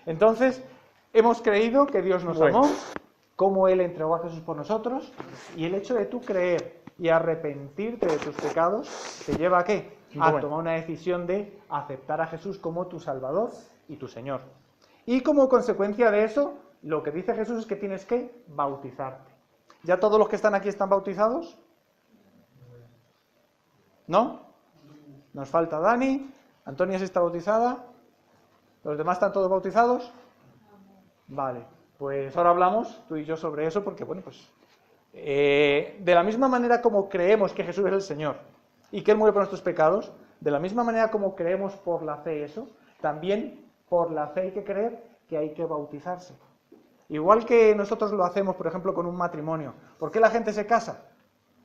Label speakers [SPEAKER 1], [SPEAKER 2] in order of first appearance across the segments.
[SPEAKER 1] Entonces, hemos creído que Dios nos amó, cómo Él entregó a Jesús por nosotros, y el hecho de tú creer y arrepentirte de tus pecados te lleva ¿a qué? A tomar una decisión de aceptar a Jesús como tu Salvador y tu Señor. Y como consecuencia de eso, lo que dice Jesús es que tienes que bautizarte. ¿Ya todos los que están aquí están bautizados? ¿No? Nos falta Dani, Antonia sí está bautizada, ¿los demás están todos bautizados? Vale, pues ahora hablamos tú y yo sobre eso porque, bueno, pues de la misma manera como creemos que Jesús es el Señor y que Él murió por nuestros pecados, de la misma manera como creemos por la fe eso, también por la fe hay que creer que hay que bautizarse. Igual que nosotros lo hacemos, por ejemplo, con un matrimonio. ¿Por qué la gente se casa?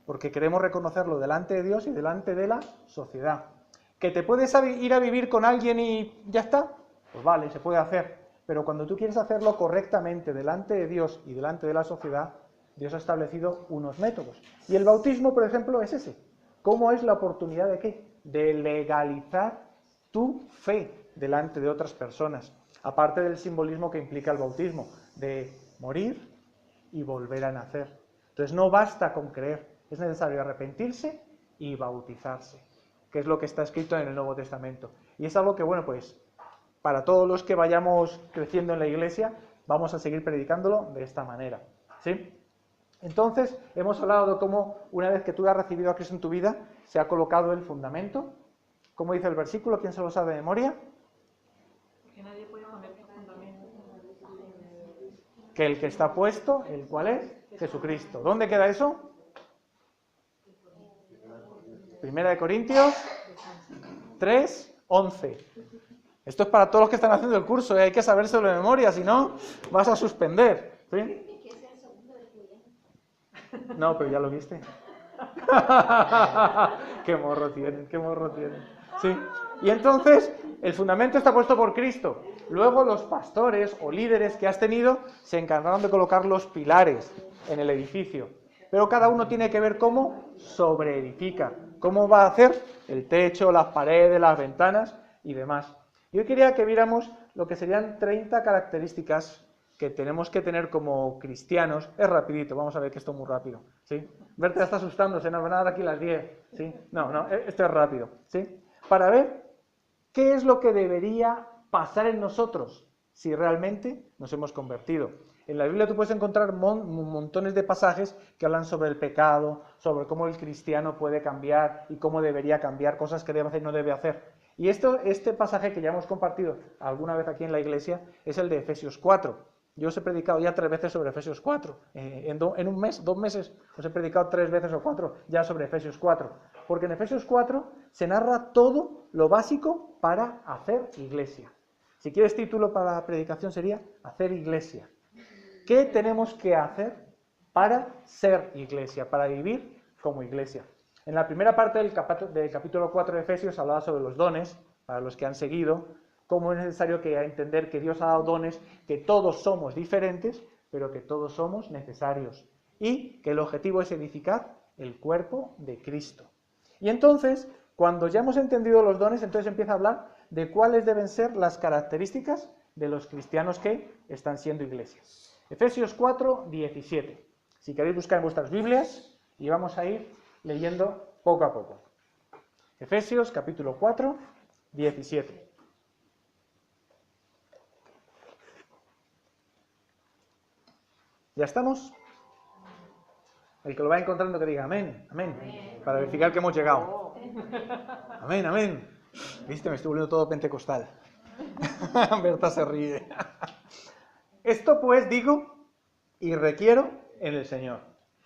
[SPEAKER 1] Porque queremos reconocerlo delante de Dios y delante de la sociedad. ¿Que te puedes ir a vivir con alguien y ya está? Pues vale, se puede hacer. Pero cuando tú quieres hacerlo correctamente delante de Dios y delante de la sociedad, Dios ha establecido unos métodos. Y el bautismo, por ejemplo, es ese. ¿Cómo es la oportunidad de qué? De legalizar tu fe delante de otras personas. Aparte del simbolismo que implica el bautismo, de morir y volver a nacer. Entonces no basta con creer, es necesario arrepentirse y bautizarse, que es lo que está escrito en el Nuevo Testamento. Y es algo que, bueno, pues para todos los que vayamos creciendo en la iglesia, vamos a seguir predicándolo de esta manera, ¿sí? Entonces, hemos hablado de cómo una vez que tú has recibido a Cristo en tu vida, se ha colocado el fundamento. ¿Cómo dice el versículo? ¿Quién se lo sabe de memoria?
[SPEAKER 2] Que nadie puede poner el fundamento.
[SPEAKER 1] Que el que está puesto, ¿el cual es? Jesucristo. ¿Dónde queda eso? Primera de Corintios 3:11. Esto es para todos los que están haciendo el curso, hay que sabérselo de memoria, si no, vas a suspender. ¿Sí? No, pero ya lo viste. Qué morro tienen, qué morro tienen. Sí. Y entonces, el fundamento está puesto por Cristo. Luego los pastores o líderes que has tenido se encargaron de colocar los pilares en el edificio. Pero cada uno tiene que ver cómo sobreedifica, cómo va a hacer el techo, las paredes, las ventanas y demás. Yo quería que viéramos lo que serían 30 características que tenemos que tener como cristianos. Es rapidito, vamos a ver que esto es muy rápido, ¿sí? Berta está asustándose, no van a dar aquí las 10, ¿sí? No, esto es rápido, ¿sí? Para ver qué es lo que debería pasar en nosotros si realmente nos hemos convertido. En la Biblia tú puedes encontrar montones de pasajes que hablan sobre el pecado, sobre cómo el cristiano puede cambiar y cómo debería cambiar, cosas que debe hacer y no debe hacer. Y este pasaje que ya hemos compartido alguna vez aquí en la iglesia es el de Efesios 4. Yo os he predicado ya 3 veces sobre Efesios 4. En un mes, 2 meses, os he predicado 3 veces o 4 ya sobre Efesios 4. Porque en Efesios 4 se narra todo lo básico para hacer iglesia. Si quieres título para la predicación sería Hacer iglesia. ¿Qué tenemos que hacer para ser iglesia, para vivir como iglesia? En la primera parte del capítulo 4 de Efesios hablaba sobre los dones, para los que han seguido, cómo es necesario que entender que Dios ha dado dones, que todos somos diferentes, pero que todos somos necesarios. Y que el objetivo es edificar el cuerpo de Cristo. Y entonces, cuando ya hemos entendido los dones, entonces empieza a hablar de cuáles deben ser las características de los cristianos que están siendo iglesia. Efesios 4:17. Si queréis buscar en vuestras Biblias, y vamos a ir leyendo poco a poco. Efesios capítulo 4:17. ¿Ya estamos? El que lo va encontrando que diga amén, amén, para verificar que hemos llegado. Amén, amén. Viste, me estoy volviendo todo pentecostal. Berta se ríe. Esto pues digo y requiero en el Señor.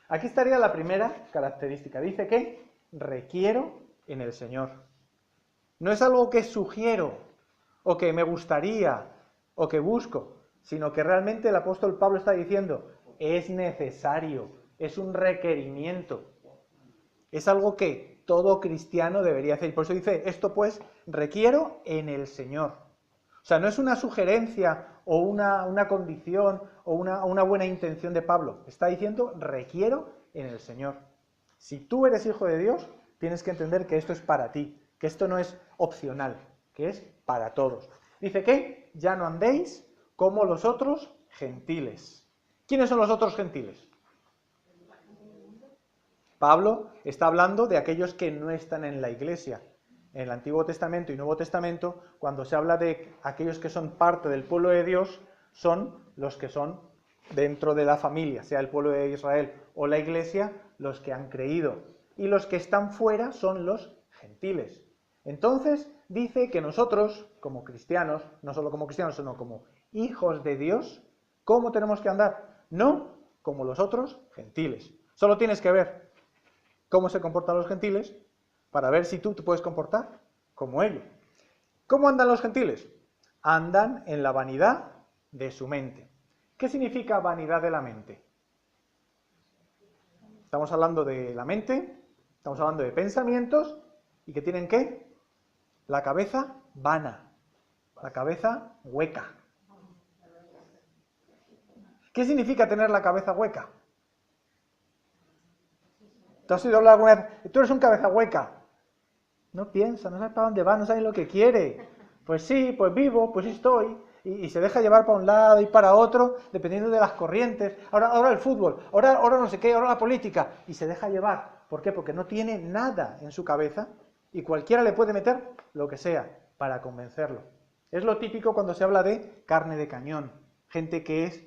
[SPEAKER 1] Aquí estaría la primera característica. Dice que requiero en el Señor. No es algo que sugiero o que me gustaría o que busco, sino que realmente el apóstol Pablo está diciendo, es necesario, es un requerimiento. Es algo que todo cristiano debería hacer. Y por eso dice, esto pues requiero en el Señor. O sea, no es una sugerencia o una condición o una buena intención de Pablo. Está diciendo, requiero en el Señor. Si tú eres hijo de Dios, tienes que entender que esto es para ti, que esto no es opcional, que es para todos. Dice que ya no andéis como los otros gentiles. ¿Quiénes son los otros gentiles? Pablo está hablando de aquellos que no están en la iglesia. En el Antiguo Testamento y Nuevo Testamento, cuando se habla de aquellos que son parte del pueblo de Dios, son los que son dentro de la familia, sea el pueblo de Israel o la iglesia, los que han creído. Y los que están fuera son los gentiles. Entonces, dice que nosotros, como cristianos, no solo como cristianos, sino como hijos de Dios, ¿cómo tenemos que andar? No como los otros gentiles. Solo tienes que ver cómo se comportan los gentiles para ver si tú te puedes comportar como ellos. ¿Cómo andan los gentiles? Andan en la vanidad de su mente. ¿Qué significa vanidad de la mente? Estamos hablando de la mente, estamos hablando de pensamientos y que tienen ¿qué? La cabeza vana, la cabeza hueca. ¿Qué significa tener la cabeza hueca? ¿Te has oído hablar alguna vez? Tú eres un cabeza hueca. No piensa, no sabe para dónde va, no sabe lo que quiere. Pues sí, pues vivo, pues sí estoy. Y se deja llevar para un lado y para otro, dependiendo de las corrientes. Ahora el fútbol, ahora no sé qué, ahora la política. Y se deja llevar. ¿Por qué? Porque no tiene nada en su cabeza y cualquiera le puede meter lo que sea para convencerlo. Es lo típico cuando se habla de carne de cañón. Gente que es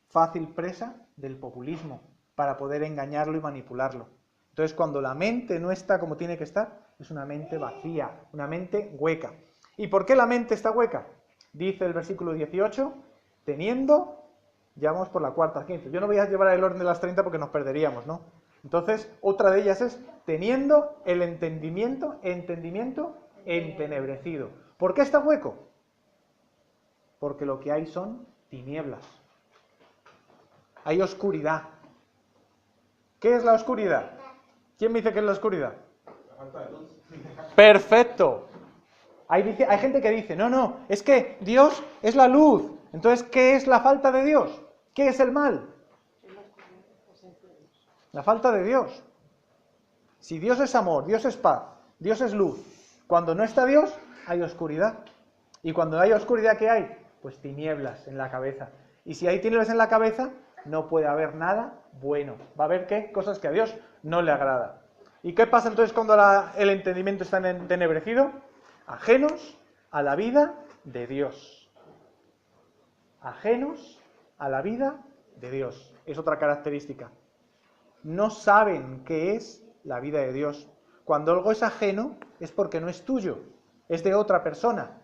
[SPEAKER 1] fácil presa del populismo para poder engañarlo y manipularlo. Entonces, cuando la mente no está como tiene que estar, es una mente vacía, una mente hueca. ¿Y por qué la mente está hueca? Dice el versículo 18, teniendo, ya vamos por la cuarta, quinta. Yo no voy a llevar el orden de las 30 porque nos perderíamos, ¿no? Entonces, otra de ellas es teniendo el entendimiento entenebrecido. ¿Por qué está hueco? Porque lo que hay son tinieblas. Hay oscuridad. ¿Qué es la oscuridad? ¿Quién me dice que es la oscuridad?
[SPEAKER 3] La falta de luz.
[SPEAKER 1] Perfecto. Hay gente que dice, no, es que Dios es la luz. Entonces, ¿qué es la falta de Dios? ¿Qué es el mal? La falta de Dios. Si Dios es amor, Dios es paz, Dios es luz. Cuando no está Dios, hay oscuridad. Y cuando hay oscuridad, ¿qué hay? Pues tinieblas en la cabeza. Y si hay tinieblas en la cabeza, no puede haber nada bueno. Va a haber, ¿qué? Cosas que a Dios no le agrada. ¿Y qué pasa entonces cuando el entendimiento está entenebrecido? Ajenos a la vida de Dios. Ajenos a la vida de Dios. Es otra característica. No saben qué es la vida de Dios. Cuando algo es ajeno es porque no es tuyo, es de otra persona.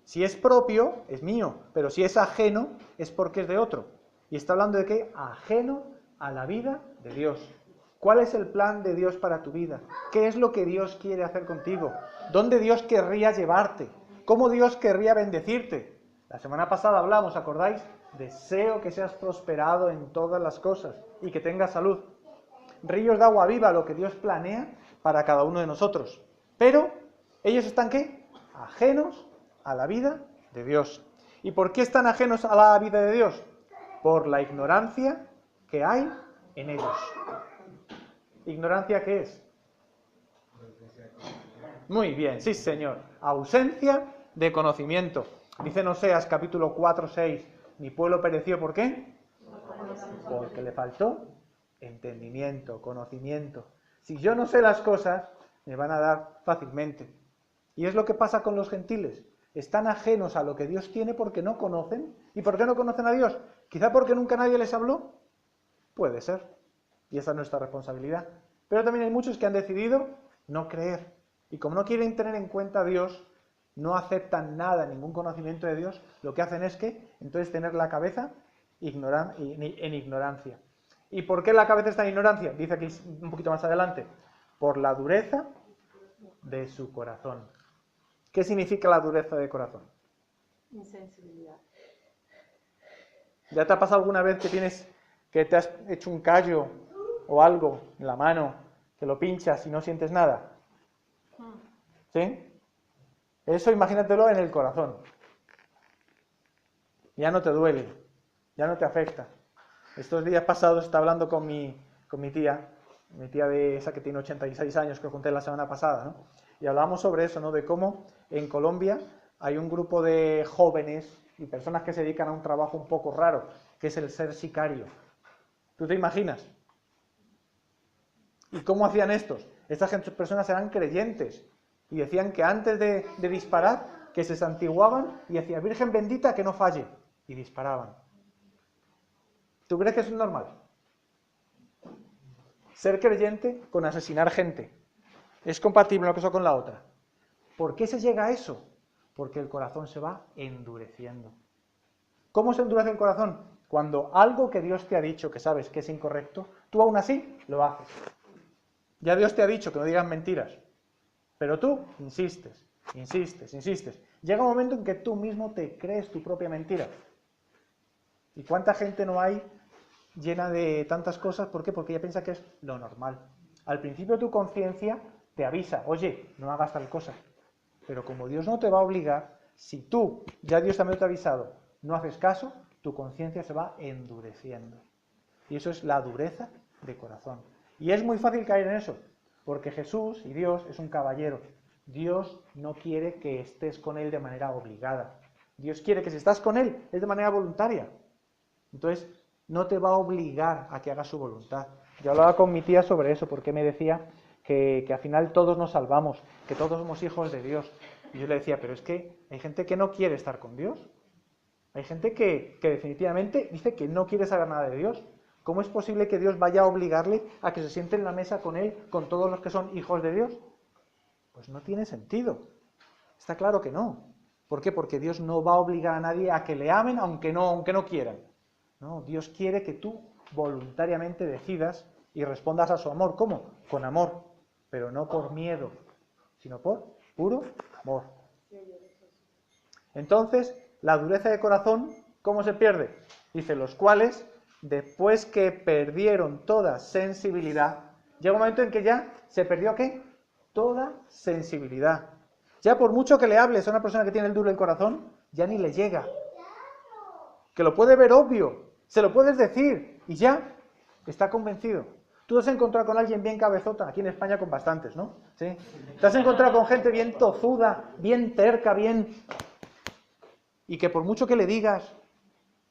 [SPEAKER 1] Si es propio, es mío, pero si es ajeno es porque es de otro. Y está hablando de qué? Ajeno a la vida de Dios. ¿Cuál es el plan de Dios para tu vida? ¿Qué es lo que Dios quiere hacer contigo? ¿Dónde Dios querría llevarte? ¿Cómo Dios querría bendecirte? La semana pasada hablamos, ¿acordáis? Deseo que seas prosperado en todas las cosas y que tengas salud. Ríos de agua viva, lo que Dios planea para cada uno de nosotros. Pero ellos están ¿qué? Ajenos a la vida de Dios. ¿Y por qué están ajenos a la vida de Dios? Por la ignorancia que hay en ellos. ¿Ignorancia qué es? Muy bien, sí señor. Ausencia de conocimiento. Dice en Oseas capítulo 4, 6, mi pueblo pereció, ¿por qué? Porque le faltó entendimiento, conocimiento. Si yo no sé las cosas, me van a dar fácilmente. Y es lo que pasa con los gentiles. Están ajenos a lo que Dios tiene porque no conocen. ¿Y por qué no conocen a Dios? Quizá porque nunca nadie les habló. Puede ser. Y esa es nuestra responsabilidad. Pero también hay muchos que han decidido no creer. Y como no quieren tener en cuenta a Dios, no aceptan nada, ningún conocimiento de Dios, lo que hacen es que, entonces, tener la cabeza en ignorancia. ¿Y por qué la cabeza está en ignorancia? Dice aquí un poquito más adelante. Por la dureza de su corazón. ¿Qué significa la dureza de corazón?
[SPEAKER 2] Insensibilidad.
[SPEAKER 1] ¿Ya te ha pasado alguna vez que te has hecho un callo o algo en la mano, que lo pinchas y no sientes nada? ¿Sí? Eso imagínatelo en el corazón. Ya no te duele, ya no te afecta. Estos días pasados estaba hablando con mi tía de esa que tiene 86 años, que os conté la semana pasada, ¿no? Y hablábamos sobre eso, ¿no? De cómo en Colombia hay un grupo de jóvenes y personas que se dedican a un trabajo un poco raro, que es el ser sicario. ¿Tú te imaginas? ¿Y cómo hacían estos? Estas personas eran creyentes y decían que antes de disparar, que se santiguaban y decían, Virgen bendita, que no falle, y disparaban. ¿Tú crees que eso es normal? Ser creyente con asesinar gente. ¿Es compatible una cosa con la otra? ¿Por qué se llega a eso? Porque el corazón se va endureciendo. ¿Cómo se endurece el corazón? Cuando algo que Dios te ha dicho que sabes que es incorrecto, tú aún así lo haces. Ya Dios te ha dicho que no digas mentiras, pero tú insistes, insistes, insistes. Llega un momento en que tú mismo te crees tu propia mentira. ¿Y cuánta gente no hay llena de tantas cosas? ¿Por qué? Porque ella piensa que es lo normal. Al principio tu conciencia te avisa, oye, no hagas tal cosa. Pero como Dios no te va a obligar, si tú, ya Dios también te ha avisado, no haces caso, tu conciencia se va endureciendo. Y eso es la dureza de corazón. Y es muy fácil caer en eso, porque Jesús y Dios es un caballero. Dios no quiere que estés con Él de manera obligada. Dios quiere que si estás con Él es de manera voluntaria. Entonces, no te va a obligar a que hagas su voluntad. Yo hablaba con mi tía sobre eso, porque me decía que al final todos nos salvamos, que todos somos hijos de Dios. Y yo le decía, pero es que hay gente que no quiere estar con Dios. Hay gente que definitivamente dice que no quiere saber nada de Dios. ¿Cómo es posible que Dios vaya a obligarle a que se siente en la mesa con Él, con todos los que son hijos de Dios? Pues no tiene sentido. Está claro que no. ¿Por qué? Porque Dios no va a obligar a nadie a que le amen aunque no quieran. No, Dios quiere que tú voluntariamente decidas y respondas a su amor. ¿Cómo? Con amor, pero no por miedo, sino por puro amor. Entonces, la dureza de corazón, ¿cómo se pierde? Dice, los cuales, después que perdieron toda sensibilidad, llega un momento en que ya se perdió ¿qué? Toda sensibilidad. Ya por mucho que le hables a una persona que tiene el duro el corazón, ya ni le llega. Que lo puede ver obvio, se lo puedes decir y ya está convencido. Tú te has encontrado con alguien bien cabezota, aquí en España con bastantes, ¿no? ¿Sí? Te has encontrado con gente bien tozuda, bien terca, bien... Y que por mucho que le digas,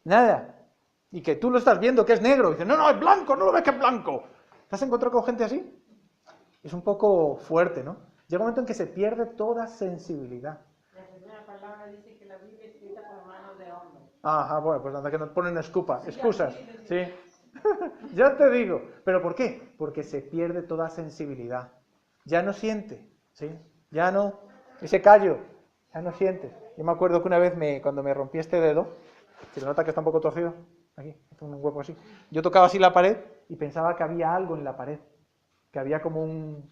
[SPEAKER 1] nada. Y que tú lo estás viendo que es negro. Y dices, no, es blanco, no lo ves que es blanco. ¿Te has encontrado con gente así? Es un poco fuerte, ¿no? Llega un momento en que se pierde toda sensibilidad.
[SPEAKER 2] La primera palabra dice que la Biblia es escrita por manos de hombre.
[SPEAKER 1] Ajá, bueno, pues anda que nos ponen excusas. Sí. Ya te digo. ¿Pero por qué? Porque se pierde toda sensibilidad. Ya no siente, ¿sí? Ya no, ese callo, ya no sientes. Yo me acuerdo que una vez cuando me rompí este dedo, se nota que está un poco torcido, aquí, un hueco así, yo tocaba así la pared y pensaba que había algo en la pared, que había como un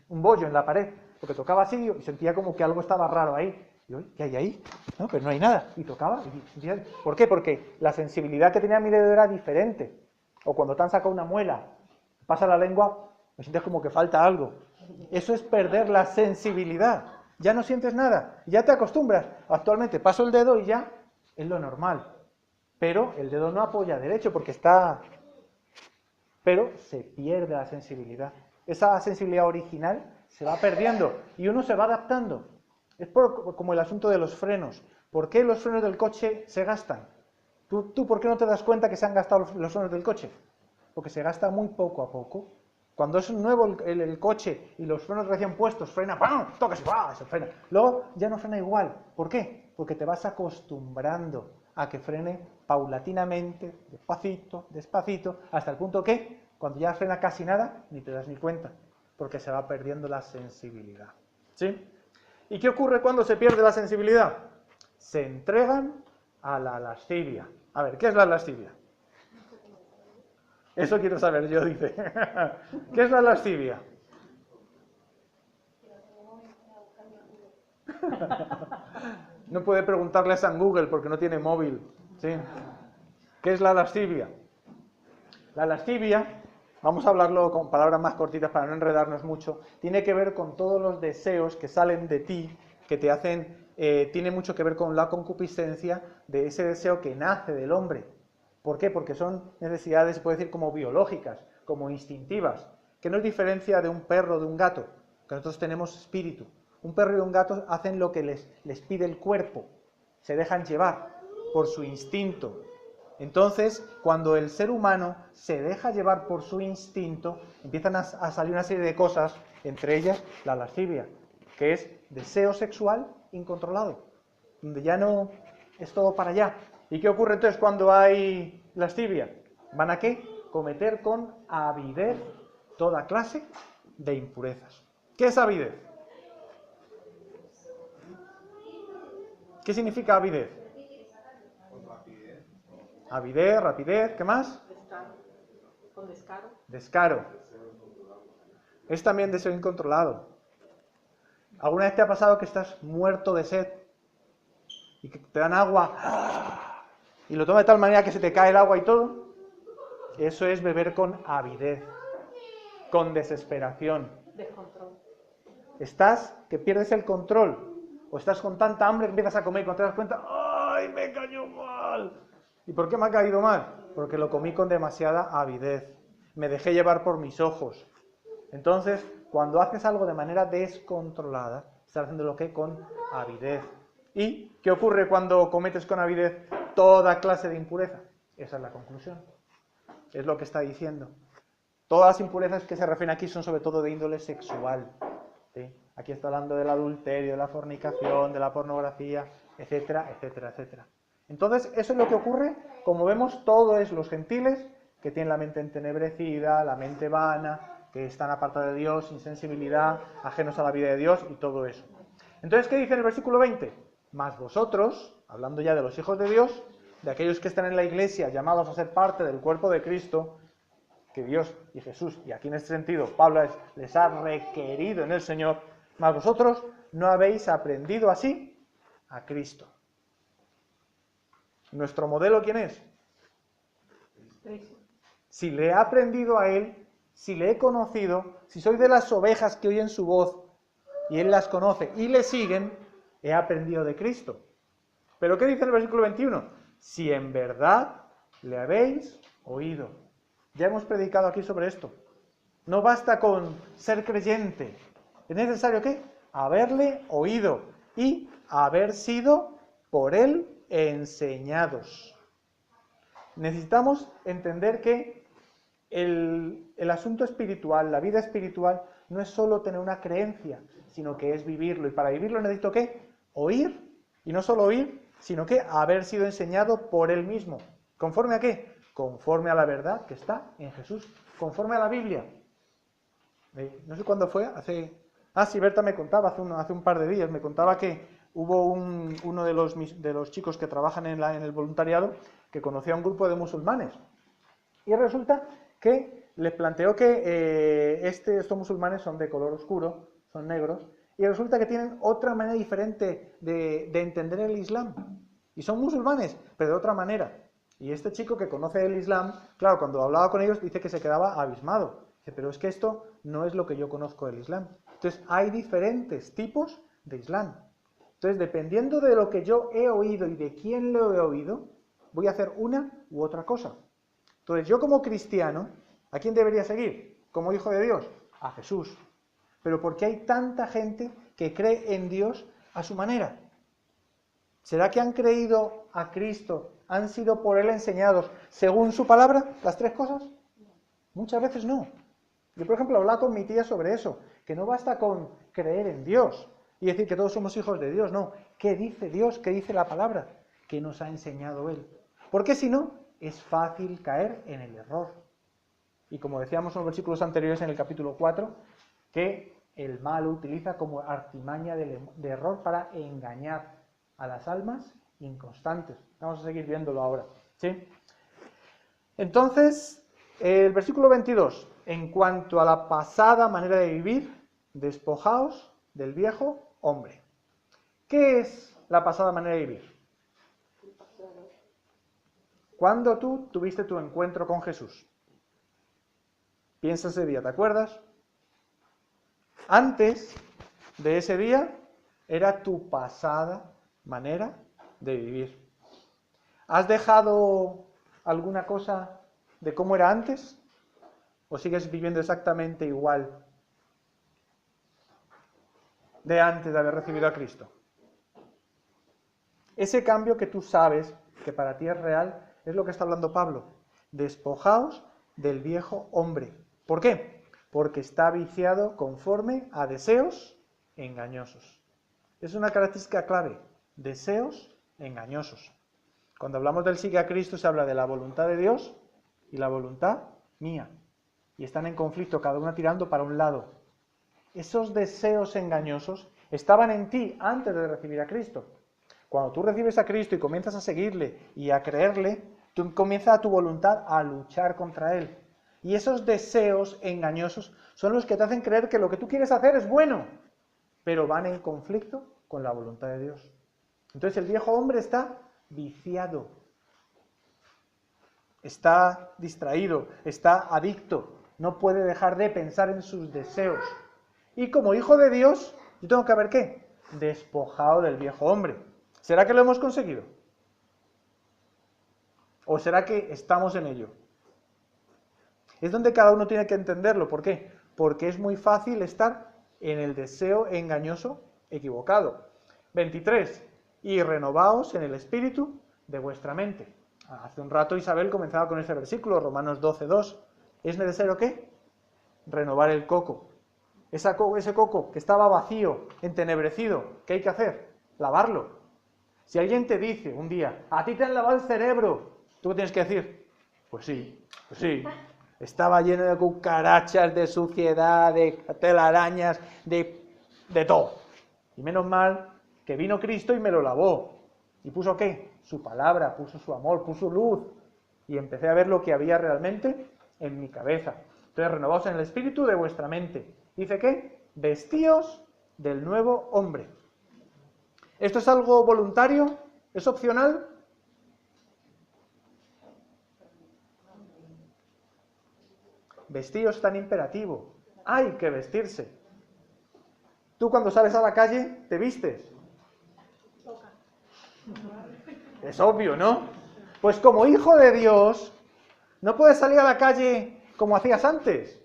[SPEAKER 1] bollo en la pared, porque tocaba así y sentía como que algo estaba raro ahí. Y yo, ¿qué hay ahí? No, pero no hay nada. Y tocaba. ¿Por qué? Porque la sensibilidad que tenía mi dedo era diferente. O cuando te han sacado una muela, pasa la lengua, me sientes como que falta algo. Eso es perder la sensibilidad. Ya no sientes nada, ya te acostumbras. Actualmente paso el dedo y ya es lo normal. Pero el dedo no apoya derecho porque está... Pero se pierde la sensibilidad. Esa sensibilidad original se va perdiendo y uno se va adaptando. Es como el asunto de los frenos. ¿Por qué los frenos del coche se gastan? ¿Tú por qué no te das cuenta que se han gastado los frenos del coche? Porque se gasta muy poco a poco. Cuando es nuevo el coche y los frenos recién puestos, frena, ¡pam!, tocas y ¡pam!, se frena. Luego ya no frena igual. ¿Por qué? Porque te vas acostumbrando a que frene paulatinamente, despacito, despacito, hasta el punto que cuando ya frena casi nada, ni te das ni cuenta, porque se va perdiendo la sensibilidad. ¿Sí? ¿Y qué ocurre cuando se pierde la sensibilidad? Se entregan a la lascivia. A ver, ¿qué es la lascivia? Eso quiero saber yo, dice. ¿Qué es la lascivia? No puede preguntarle a San Google porque no tiene móvil. ¿Sí? ¿Qué es la lascivia? La lascivia, vamos a hablarlo con palabras más cortitas para no enredarnos mucho, tiene que ver con todos los deseos que salen de ti, que te hacen, tiene mucho que ver con la concupiscencia de ese deseo que nace del hombre. ¿Por qué? Porque son necesidades, se puede decir, como biológicas, como instintivas, que no es diferencia de un perro o de un gato, que nosotros tenemos espíritu. Un perro y un gato hacen lo que les pide el cuerpo, se dejan llevar por su instinto. Entonces, cuando el ser humano se deja llevar por su instinto, empiezan a salir una serie de cosas, entre ellas la lascivia, que es deseo sexual incontrolado, donde ya no es todo para allá. ¿Y qué ocurre entonces cuando hay lascivia? ¿Van a qué? Cometer con avidez toda clase de impurezas. ¿Qué es avidez? ¿Qué significa avidez? Avidez, rapidez, ¿qué más?
[SPEAKER 2] Descaro. Con descaro.
[SPEAKER 1] Descaro. Es también deseo incontrolado. ¿Alguna vez te ha pasado que estás muerto de sed y que te dan agua y lo tomas de tal manera que se te cae el agua y todo? Eso es beber con avidez, con desesperación.
[SPEAKER 2] Descontrol.
[SPEAKER 1] Estás que pierdes el control, o estás con tanta hambre que empiezas a comer y cuando te das cuenta, ¡ay, me cayó mal! ¿Y por qué me ha caído mal? Porque lo comí con demasiada avidez, me dejé llevar por mis ojos. Entonces, cuando haces algo de manera descontrolada, estás haciendo lo que con avidez. ¿Y qué ocurre cuando cometes con avidez toda clase de impureza? Esa es la conclusión. Es lo que está diciendo. Todas las impurezas que se refieren aquí son sobre todo de índole sexual. ¿Sí? Aquí está hablando del adulterio, de la fornicación, de la pornografía, etcétera, etcétera, etcétera. Entonces, eso es lo que ocurre. Como vemos, todo es los gentiles que tienen la mente entenebrecida, la mente vana, que están apartados de Dios, sin sensibilidad, ajenos a la vida de Dios y todo eso. Entonces, ¿qué dice en el versículo 20? Mas vosotros, hablando ya de los hijos de Dios, de aquellos que están en la iglesia, llamados a ser parte del cuerpo de Cristo, que Dios y Jesús, y aquí en este sentido Pablo les ha requerido en el Señor, mas vosotros no habéis aprendido así a Cristo. ¿Nuestro modelo quién es?
[SPEAKER 2] Cristo.
[SPEAKER 1] Si le he aprendido a Él, si le he conocido, si soy de las ovejas que oyen su voz y Él las conoce y le siguen, he aprendido de Cristo. ¿Pero qué dice en el versículo 21? Si en verdad le habéis oído. Ya hemos predicado aquí sobre esto. No basta con ser creyente. ¿Es necesario qué? Haberle oído y haber sido por Él enseñados. Necesitamos entender que el asunto espiritual, la vida espiritual, no es solo tener una creencia, sino que es vivirlo. Y para vivirlo necesito ¿qué? Oír. Y no solo oír, sino que haber sido enseñado por Él mismo. ¿Conforme a qué? Conforme a la verdad que está en Jesús. Conforme a la Biblia. No sé cuándo fue, sí, Berta me contaba hace un par de días, me contaba que hubo uno de los chicos que trabajan en el voluntariado que conocía a un grupo de musulmanes. Y resulta que les planteó que estos musulmanes son de color oscuro, son negros, y resulta que tienen otra manera diferente de entender el Islam. Y son musulmanes, pero de otra manera. Y este chico que conoce el Islam, claro, cuando hablaba con ellos dice que se quedaba abismado. Dice, pero es que esto no es lo que yo conozco del Islam. Entonces, hay diferentes tipos de Islam. Entonces, dependiendo de lo que yo he oído y de quién lo he oído, voy a hacer una u otra cosa. Entonces, yo como cristiano, ¿a quién debería seguir? Como hijo de Dios, a Jesús. Pero ¿por qué hay tanta gente que cree en Dios a su manera? ¿Será que han creído a Cristo, han sido por Él enseñados según su palabra, las tres cosas? Muchas veces no. Yo, por ejemplo, hablaba con mi tía sobre eso, que no basta con creer en Dios y decir que todos somos hijos de Dios, no. ¿Qué dice Dios? ¿Qué dice la palabra? ¿Qué nos ha enseñado Él? Porque si no, es fácil caer en el error. Y como decíamos en los versículos anteriores en el capítulo 4, que el mal utiliza como artimaña de error para engañar a las almas inconstantes. Vamos a seguir viéndolo ahora. ¿Sí? Entonces, el versículo 22. En cuanto a la pasada manera de vivir, despojaos del viejo hombre. ¿Qué es la pasada manera de vivir? ¿Cuándo tú tuviste tu encuentro con Jesús? Piensa ese día, ¿te acuerdas? Antes de ese día era tu pasada manera de vivir. ¿Has dejado alguna cosa de cómo era antes? ¿O sigues viviendo exactamente igual de antes de haber recibido a Cristo? Ese cambio que tú sabes que para ti es real, es lo que está hablando Pablo. Despojaos del viejo hombre. ¿Por qué? Porque está viciado conforme a deseos engañosos. Es una característica clave. Deseos engañosos. Cuando hablamos del sigue a Cristo se habla de la voluntad de Dios y la voluntad mía. Y están en conflicto, cada una tirando para un lado. Esos deseos engañosos estaban en ti antes de recibir a Cristo. Cuando tú recibes a Cristo y comienzas a seguirle y a creerle, tú comienza tu voluntad a luchar contra Él. Y esos deseos engañosos son los que te hacen creer que lo que tú quieres hacer es bueno, pero van en conflicto con la voluntad de Dios. Entonces el viejo hombre está viciado, está distraído, está adicto, no puede dejar de pensar en sus deseos. Y como hijo de Dios, yo tengo que haber ¿qué? Despojado del viejo hombre. ¿Será que lo hemos conseguido? ¿O será que estamos en ello? Es donde cada uno tiene que entenderlo. ¿Por qué? Porque es muy fácil estar en el deseo engañoso equivocado. 23. Y renovaos en el espíritu de vuestra mente. Hace un rato Isabel comenzaba con ese versículo, Romanos 12:2. ¿Es necesario qué? Renovar el coco. Ese coco que estaba vacío, entenebrecido, ¿qué hay que hacer? Lavarlo. Si alguien te dice un día, a ti te han lavado el cerebro, ¿tú qué tienes que decir? Pues sí. Estaba lleno de cucarachas, de suciedad, de telarañas, de todo. Y menos mal que vino Cristo y me lo lavó. ¿Y puso qué? Su palabra, puso su amor, puso luz. Y empecé a ver lo que había realmente en mi cabeza. Entonces, renovaos en el espíritu de vuestra mente. Dice que vestíos del nuevo hombre. ¿Esto es algo voluntario? ¿Es opcional? Vestíos tan imperativo. Hay que vestirse. Tú cuando sales a la calle, ¿te vistes? Es obvio, ¿no? Pues como hijo de Dios, no puedes salir a la calle como hacías antes.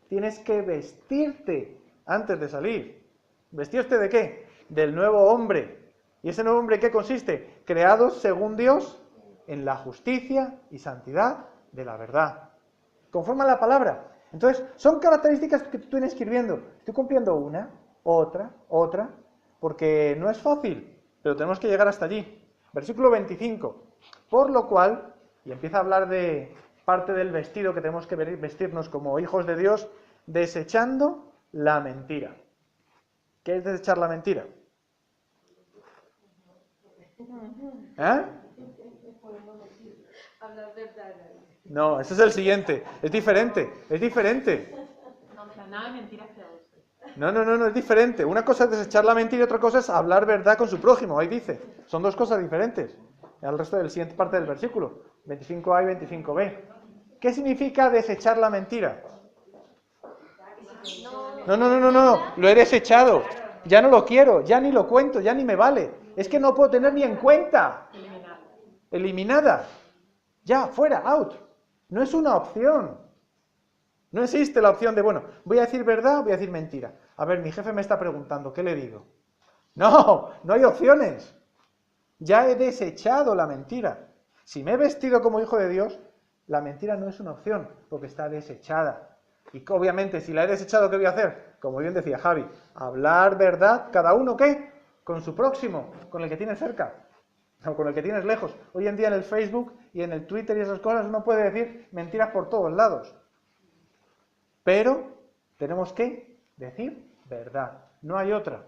[SPEAKER 1] Tienes que vestirte antes de salir. ¿Vestirte de qué? Del nuevo hombre. ¿Y ese nuevo hombre en qué consiste? Creados según Dios en la justicia y santidad de la verdad. Conforme a la palabra. Entonces, son características que tú tienes que ir viendo. Estoy cumpliendo una, otra, porque no es fácil, pero tenemos que llegar hasta allí. Versículo 25. Por lo cual, y empieza a hablar de parte del vestido que tenemos que vestirnos como hijos de Dios, desechando la mentira. ¿Qué es desechar la mentira?
[SPEAKER 2] Hablar verdad.
[SPEAKER 1] No, ese es el siguiente. Es diferente.
[SPEAKER 2] Nada de mentiras que usted.
[SPEAKER 1] No, es diferente. Una cosa es desechar la mentira y otra cosa es hablar verdad con su prójimo. Ahí dice. Son dos cosas diferentes. Al resto de la siguiente parte del versículo. 25a y 25b. ¿Qué significa desechar la mentira? No. Lo he desechado. Ya no lo quiero. Ya ni lo cuento. Ya ni me vale. Es que no puedo tener ni en cuenta. Eliminada. Ya, fuera, out. No es una opción. No existe la opción de, bueno, voy a decir verdad o voy a decir mentira. A ver, mi jefe me está preguntando, ¿qué le digo? No hay opciones. Ya he desechado la mentira. Si me he vestido como hijo de Dios, la mentira no es una opción, porque está desechada. Y obviamente, si la he desechado, ¿qué voy a hacer? Como bien decía Javi, hablar verdad, cada uno, ¿qué? Con su próximo, con el que tiene cerca, o con el que tienes lejos. Hoy en día en el Facebook y en el Twitter y esas cosas uno puede decir mentiras por todos lados. Pero tenemos que decir verdad, no hay otra.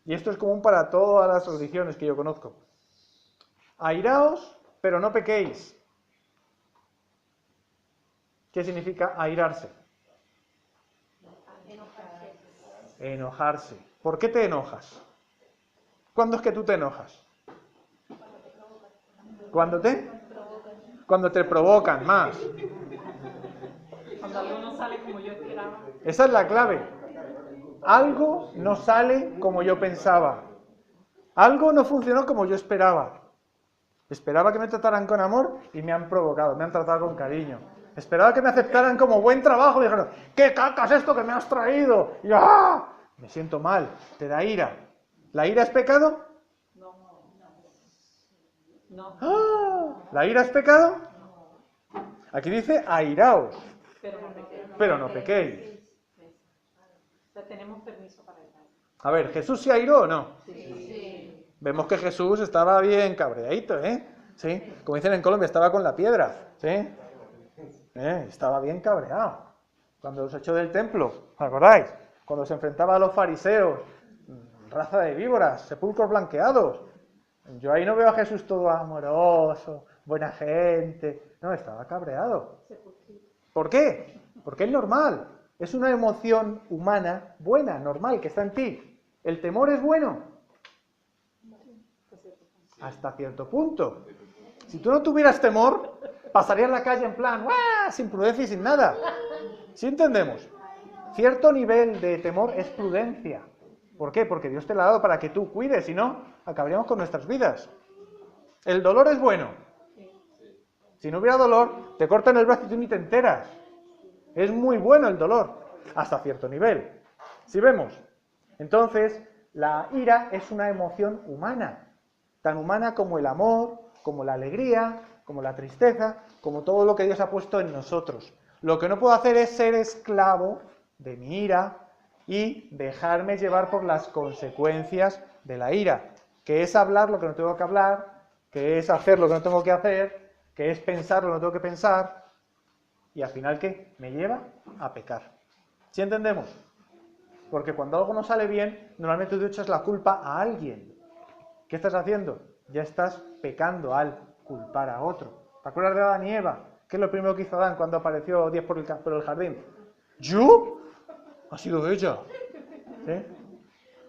[SPEAKER 1] Y esto es común para todas las religiones que yo conozco. Airaos, pero no pequéis. ¿Qué significa airarse? Enojarse. ¿Por qué te enojas? ¿Cuándo es que tú te enojas? ¿Cuándo te provocan más.
[SPEAKER 2] Cuando algo no sale como yo esperaba.
[SPEAKER 1] Esa es la clave. Algo no sale como yo pensaba. Algo no funcionó como yo esperaba. Esperaba que me trataran con amor y me han provocado, me han tratado con cariño. Esperaba que me aceptaran como buen trabajo y dijeron, ¿qué caca es esto que me has traído? Y ¡ah! Me siento mal, te da ira. ¿La ira es pecado?
[SPEAKER 2] No,
[SPEAKER 1] ¡Ah! ¿La ira es pecado? Aquí dice airaos,
[SPEAKER 2] pero no pequéis.
[SPEAKER 1] pero no pequéis.
[SPEAKER 2] O sea, tenemos permiso para ir.
[SPEAKER 1] A ver, ¿Jesús se airó o no?
[SPEAKER 2] Sí.
[SPEAKER 1] Vemos que Jesús estaba bien cabreadito, ¿eh? Sí, como dicen en Colombia, estaba con la piedra, ¿sí? Estaba bien cabreado. Cuando los echó del templo, ¿os acordáis? Cuando se enfrentaba a los fariseos, raza de víboras, sepulcros blanqueados. Yo ahí no veo a Jesús todo amoroso, buena gente. No, estaba cabreado. ¿Por qué? Porque es normal. Es una emoción humana buena, normal, que está en ti. ¿El temor es bueno? Hasta cierto punto. Si tú no tuvieras temor, pasarías la calle en plan, ¡guau!, sin prudencia y sin nada. ¿Sí entendemos? Cierto nivel de temor es prudencia. ¿Por qué? Porque Dios te la ha dado para que tú cuides, si no, acabaríamos con nuestras vidas. ¿El dolor es bueno? Si no hubiera dolor, te cortan el brazo y tú ni te enteras. Es muy bueno el dolor, hasta cierto nivel. ¿Sí vemos? Entonces, la ira es una emoción humana, tan humana como el amor, como la alegría, como la tristeza, como todo lo que Dios ha puesto en nosotros. Lo que no puedo hacer es ser esclavo de mi ira y dejarme llevar por las consecuencias de la ira, que es hablar lo que no tengo que hablar, que es hacer lo que no tengo que hacer, que es pensar lo que no tengo que pensar, y al final, ¿qué? Me lleva a pecar. ¿Sí entendemos? Porque cuando algo no sale bien, normalmente tú echas la culpa a alguien. ¿Qué estás haciendo? Ya estás pecando al culpar a otro. ¿Te acuerdas de Adán y Eva? ¿Qué es lo primero que hizo Adán cuando apareció 10 por el jardín? ¿Yo? Ha sido ella. ¿Sí?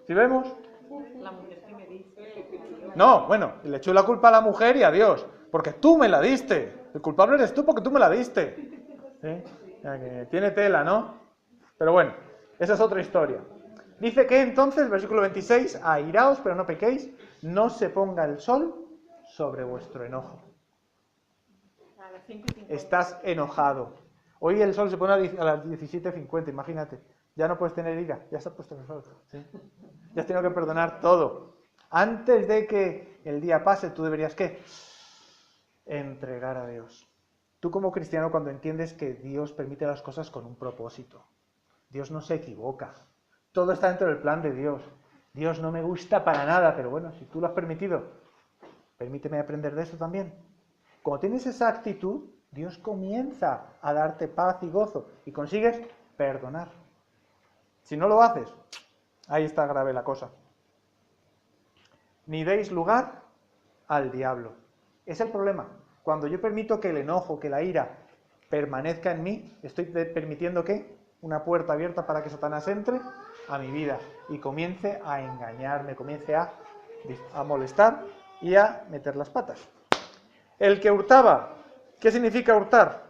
[SPEAKER 1] ¿Sí vemos?
[SPEAKER 2] La mujer que me dice.
[SPEAKER 1] No, bueno, le echó la culpa a la mujer y a Dios. Porque tú me la diste. El culpable eres tú porque tú me la diste. ¿Sí? O sea, que tiene tela, ¿no? Pero bueno, esa es otra historia. Dice que entonces, versículo 26, airaos, pero no pequéis, no se ponga el sol sobre vuestro enojo.
[SPEAKER 2] A las 5:50.
[SPEAKER 1] Estás enojado. Hoy el sol se pone a las 17:50, imagínate. Ya no puedes tener ira, ya estás puesto en el sol. ¿Sí? Ya has tenido que perdonar todo. Antes de que el día pase, tú deberías, ¿qué? Entregar a Dios. Tú como cristiano, cuando entiendes que Dios permite las cosas con un propósito, Dios no se equivoca. Todo está dentro del plan de Dios. Dios no me gusta para nada, pero bueno, si tú lo has permitido, permíteme aprender de eso también. Cuando tienes esa actitud, Dios comienza a darte paz y gozo y consigues perdonar. Si no lo haces, ahí está grave la cosa. Ni deis lugar al diablo. Es el problema. Cuando yo permito que el enojo, que la ira permanezca en mí, estoy permitiendo que una puerta abierta para que Satanás entre a mi vida y comience a engañarme, comience a molestar y a meter las patas. El que hurtaba, ¿qué significa hurtar?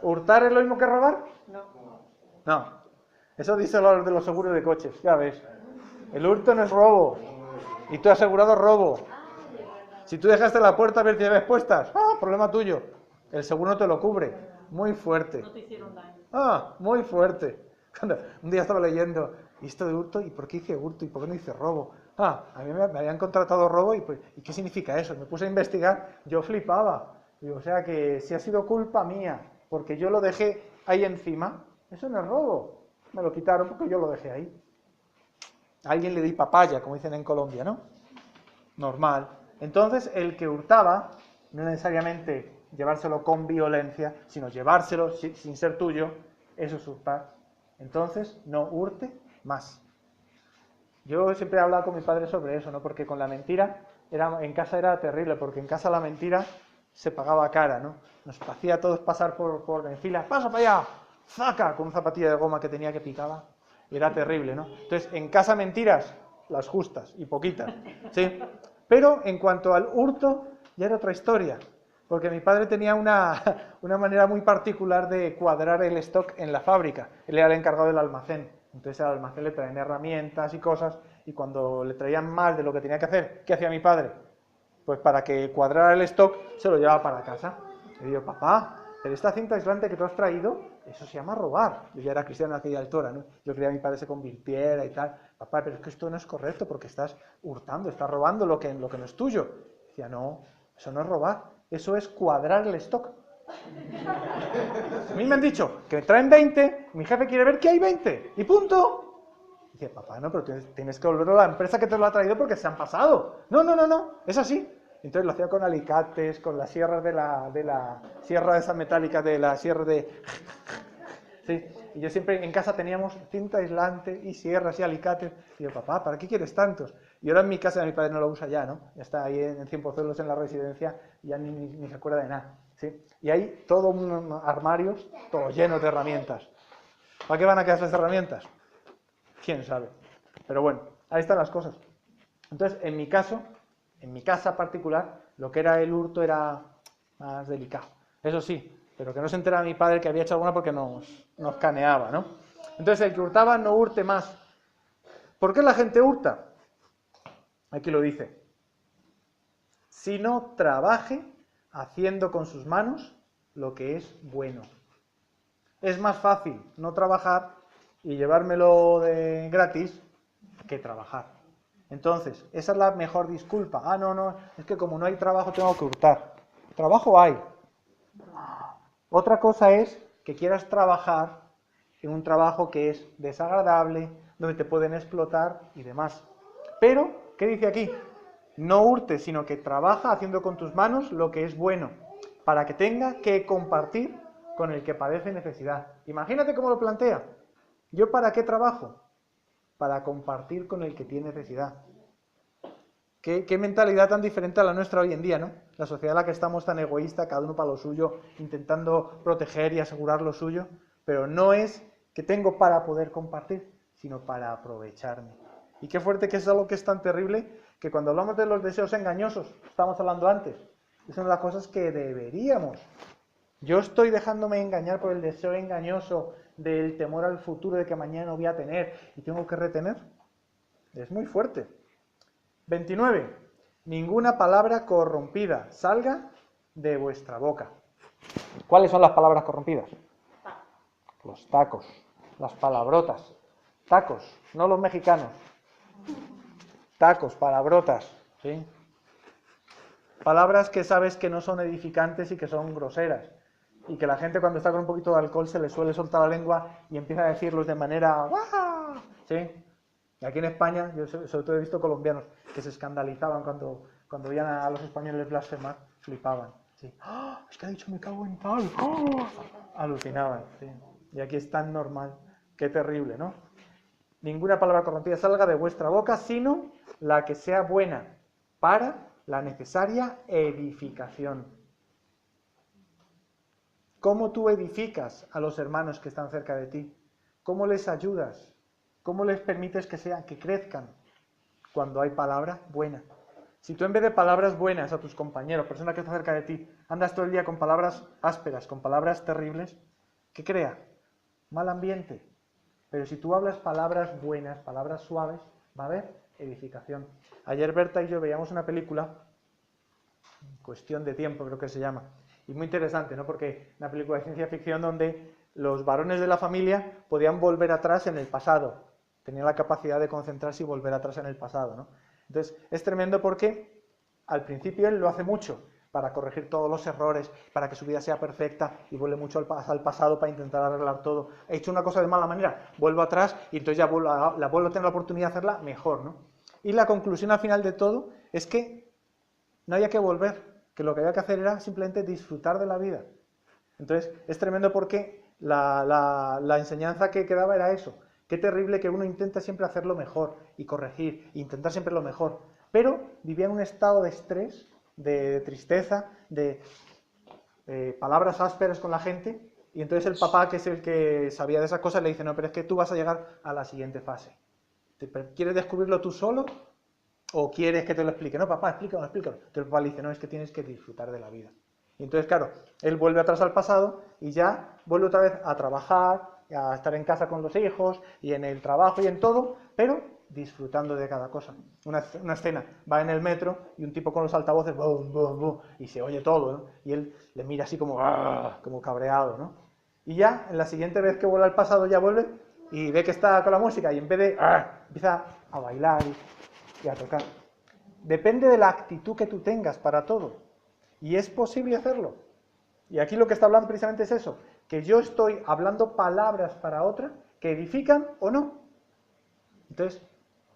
[SPEAKER 1] ¿Hurtar es lo mismo que robar? No. Eso dice los de los seguros de coches, ya ves. El hurto no es robo. Y tú has asegurado robo. Si tú dejaste la puerta abierta y llaves puestas, problema tuyo. El seguro no te lo cubre. Muy fuerte.
[SPEAKER 2] No te hicieron daño.
[SPEAKER 1] Muy fuerte. Cuando un día estaba leyendo, ¿y esto de hurto? ¿Y por qué hice hurto? ¿Y por qué no hice robo? A mí me habían contratado robo y pues, ¿y qué significa eso? Me puse a investigar, yo flipaba. Y, o sea que si ha sido culpa mía, porque yo lo dejé ahí encima, eso no es robo. Me lo quitaron porque yo lo dejé ahí. A alguien le di papaya, como dicen en Colombia, ¿no? Normal. Entonces, el que hurtaba, no necesariamente llevárselo con violencia, sino llevárselo sin ser tuyo, eso es hurtar. Entonces, no hurte más. Yo siempre he hablado con mi padre sobre eso, ¿no? Porque con la mentira, en casa era terrible, porque en casa la mentira se pagaba cara, ¿no? Nos hacía a todos pasar por en fila, ¡pasa para allá! ¡Zaca! Con una zapatilla de goma que tenía que picaba. Y era terrible, ¿no? Entonces, en casa mentiras, las justas y poquitas, ¿sí? Pero en cuanto al hurto, ya era otra historia. Porque mi padre tenía una manera muy particular de cuadrar el stock en la fábrica. Él era el encargado del almacén. Entonces al almacén le traían herramientas y cosas, y cuando le traían más de lo que tenía que hacer, ¿qué hacía mi padre? Pues para que cuadrara el stock, se lo llevaba para casa. Le digo, papá, pero esta cinta aislante que tú has traído, eso se llama robar. Yo ya era cristiano a aquella altura, ¿no? Yo quería que mi padre se convirtiera y tal. Papá, pero es que esto no es correcto porque estás hurtando, estás robando lo que no es tuyo. Decía, no, eso no es robar, eso es cuadrar el stock. A mí me han dicho que traen 20, mi jefe quiere ver que hay 20, y punto. Dice, papá, no, pero tienes que volverlo a la empresa que te lo ha traído porque se han pasado. No, es así. Entonces lo hacía con alicates, con las sierras de la sierra de esa metálica, de la sierra de... Sí, y yo siempre en casa teníamos cinta aislante y sierras y alicates. Y yo, papá, ¿para qué quieres tantos? Y ahora en mi casa mi padre no lo usa ya, ¿no? Ya está ahí en Cienpozuelos en la residencia y ya ni se acuerda de nada. ¿Sí? Y hay todo unos armarios, todos llenos de herramientas. ¿Para qué van a quedar esas herramientas? ¿Quién sabe? Pero bueno, ahí están las cosas. Entonces, en mi casa particular, lo que era el hurto era más delicado. Eso sí, pero que no se entera mi padre que había hecho alguna porque nos caneaba, ¿no? Entonces, el que hurtaba no hurte más. ¿Por qué la gente hurta? Aquí lo dice. Si no trabaje haciendo con sus manos lo que es bueno. Es más fácil no trabajar y llevármelo de gratis que trabajar. Entonces, esa es la mejor disculpa. Ah, no, es que como no hay trabajo tengo que hurtar. Trabajo hay. Otra cosa es que quieras trabajar en un trabajo que es desagradable, donde te pueden explotar y demás. Pero, ¿qué dice aquí? No hurtes, sino que trabaja haciendo con tus manos lo que es bueno, para que tenga que compartir con el que padece necesidad. Imagínate cómo lo plantea. ¿Yo para qué trabajo? Para compartir con el que tiene necesidad. ¿Qué mentalidad tan diferente a la nuestra hoy en día, ¿no? La sociedad en la que estamos tan egoísta, cada uno para lo suyo, intentando proteger y asegurar lo suyo, pero no es que tengo para poder compartir, sino para aprovecharme. Y qué fuerte que es algo que es tan terrible, que cuando hablamos de los deseos engañosos, estamos hablando antes, es una de las cosas que deberíamos. Yo estoy dejándome engañar por el deseo engañoso del temor al futuro, de que mañana no voy a tener y tengo que retener. Es muy fuerte. 29. Ninguna palabra corrompida salga de vuestra boca. ¿Cuáles son las palabras corrompidas? Los tacos, las palabrotas. Tacos, no los mexicanos. Tacos, palabrotas, ¿sí? Palabras que sabes que no son edificantes y que son groseras. Y que la gente cuando está con un poquito de alcohol se le suele soltar la lengua y empieza a decirlos de manera... ¡guau! ¿Sí? Y aquí en España, yo sobre todo he visto colombianos que se escandalizaban cuando veían a los españoles blasfemar, flipaban. ¿Sí? ¡Oh, es que ha dicho me cago en tal! ¡Oh! Alucinaban. ¿Sí? Y aquí es tan normal. Qué terrible, ¿no? Ninguna palabra corrompida salga de vuestra boca, sino la que sea buena para la necesaria edificación. ¿Cómo tú edificas a los hermanos que están cerca de ti? ¿Cómo les ayudas? ¿Cómo les permites que crezcan cuando hay palabra buena? Si tú en vez de palabras buenas a tus compañeros, personas que están cerca de ti, andas todo el día con palabras ásperas, con palabras terribles, ¿qué crea? Mal ambiente. Pero si tú hablas palabras buenas, palabras suaves, va a haber edificación. Ayer Berta y yo veíamos una película, Cuestión de tiempo creo que se llama, y muy interesante, ¿no? Porque una película de ciencia ficción donde los varones de la familia podían volver atrás en el pasado, tenían la capacidad de concentrarse y volver atrás en el pasado, ¿no? Entonces es tremendo porque al principio él lo hace mucho para corregir todos los errores, para que su vida sea perfecta y vuelve mucho al pasado para intentar arreglar todo. He hecho una cosa de mala manera, vuelvo atrás y entonces ya vuelvo a tener la oportunidad de hacerla mejor, ¿no? Y la conclusión al final de todo es que no había que volver, que lo que había que hacer era simplemente disfrutar de la vida. Entonces es tremendo porque la enseñanza que quedaba era eso. Qué terrible que uno intenta siempre hacerlo mejor y corregir, e intentar siempre lo mejor. Pero vivía en un estado de estrés, de tristeza, de palabras ásperas con la gente, y entonces el papá, que es el que sabía de esas cosas, le dice, no, pero es que tú vas a llegar a la siguiente fase. ¿Quieres descubrirlo tú solo o quieres que te lo explique? No, papá, explícalo. Entonces el papá le dice, no, es que tienes que disfrutar de la vida. Y entonces, claro, él vuelve atrás al pasado y ya vuelve otra vez a trabajar, a estar en casa con los hijos y en el trabajo y en todo, pero disfrutando de cada cosa. Una escena, va en el metro y un tipo con los altavoces, boom, boom, boom, y se oye todo, ¿no? Y él le mira así como cabreado, ¿no? Y ya, en la siguiente vez que vuelve al pasado, ya vuelve y ve que está con la música y en vez de empieza a bailar y a tocar. Depende de la actitud que tú tengas para todo. Y es posible hacerlo. Y aquí lo que está hablando precisamente es eso, que yo estoy hablando palabras para otra que edifican o no. Entonces,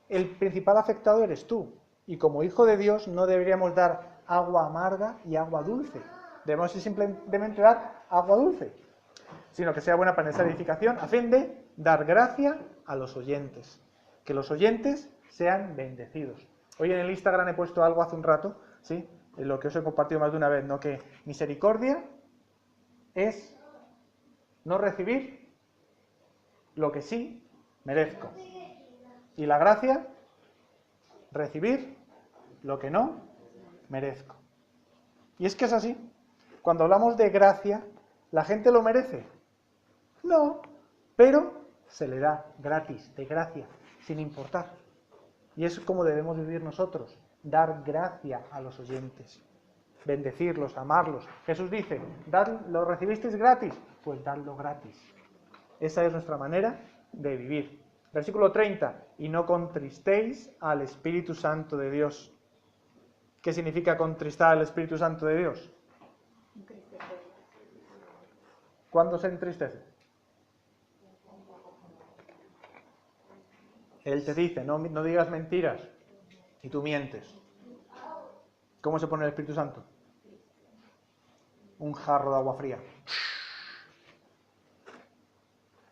[SPEAKER 1] el principal afectado eres tú. Y como hijo de Dios no deberíamos dar agua amarga y agua dulce. Debemos simplemente dar agua dulce, sino que sea buena para esa edificación, a fin de dar gracia a los oyentes. Que los oyentes sean bendecidos. Hoy en el Instagram he puesto algo hace un rato, ¿sí? En lo que os he compartido más de una vez, ¿no? Que misericordia es no recibir lo que sí merezco. Y la gracia, recibir lo que no merezco. Y es que es así. Cuando hablamos de gracia, ¿la gente lo merece? No, pero se le da gratis, de gracia, sin importar. Y es como debemos vivir nosotros, dar gracia a los oyentes, bendecirlos, amarlos. Jesús dice, ¿lo recibisteis gratis? Pues dadlo gratis. Esa es nuestra manera de vivir. Versículo 30, y no contristéis al Espíritu Santo de Dios. ¿Qué significa contristar al Espíritu Santo de Dios? ¿Cuándo se entristece? Él te dice, no digas mentiras, y tú mientes. ¿Cómo se pone el Espíritu Santo? Un jarro de agua fría.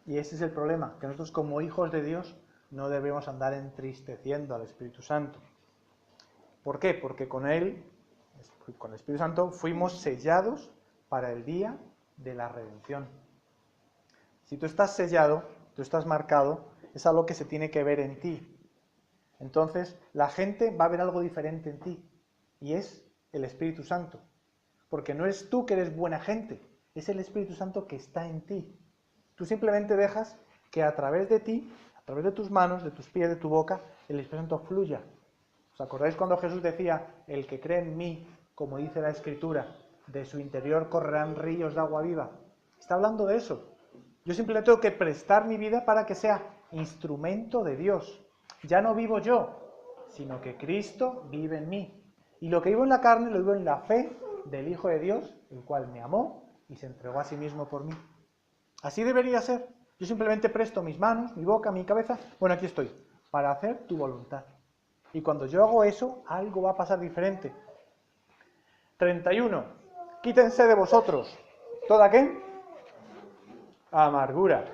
[SPEAKER 1] Y ese es el problema, que nosotros como hijos de Dios no debemos andar entristeciendo al Espíritu Santo. ¿Por qué? Porque con Él, con el Espíritu Santo, fuimos sellados para el día de la redención. Si tú estás sellado, tú estás marcado, es algo que se tiene que ver en ti. Entonces, la gente va a ver algo diferente en ti, y es el Espíritu Santo. Porque no eres tú que eres buena gente, es el Espíritu Santo que está en ti. Tú simplemente dejas que a través de ti, a través de tus manos, de tus pies, de tu boca, el Espíritu Santo fluya. ¿Os acordáis cuando Jesús decía, el que cree en mí, como dice la Escritura, de su interior correrán ríos de agua viva? Está hablando de eso. Yo simplemente tengo que prestar mi vida para que sea instrumento de Dios. Ya no vivo yo, sino que Cristo vive en mí. Y lo que vivo en la carne lo vivo en la fe del Hijo de Dios, el cual me amó y se entregó a sí mismo por mí. Así debería ser. Yo simplemente presto mis manos, mi boca, mi cabeza. Bueno, aquí estoy, para hacer tu voluntad. Y cuando yo hago eso, algo va a pasar diferente. 31. Quítense de vosotros. ¿Toda qué? Amargura.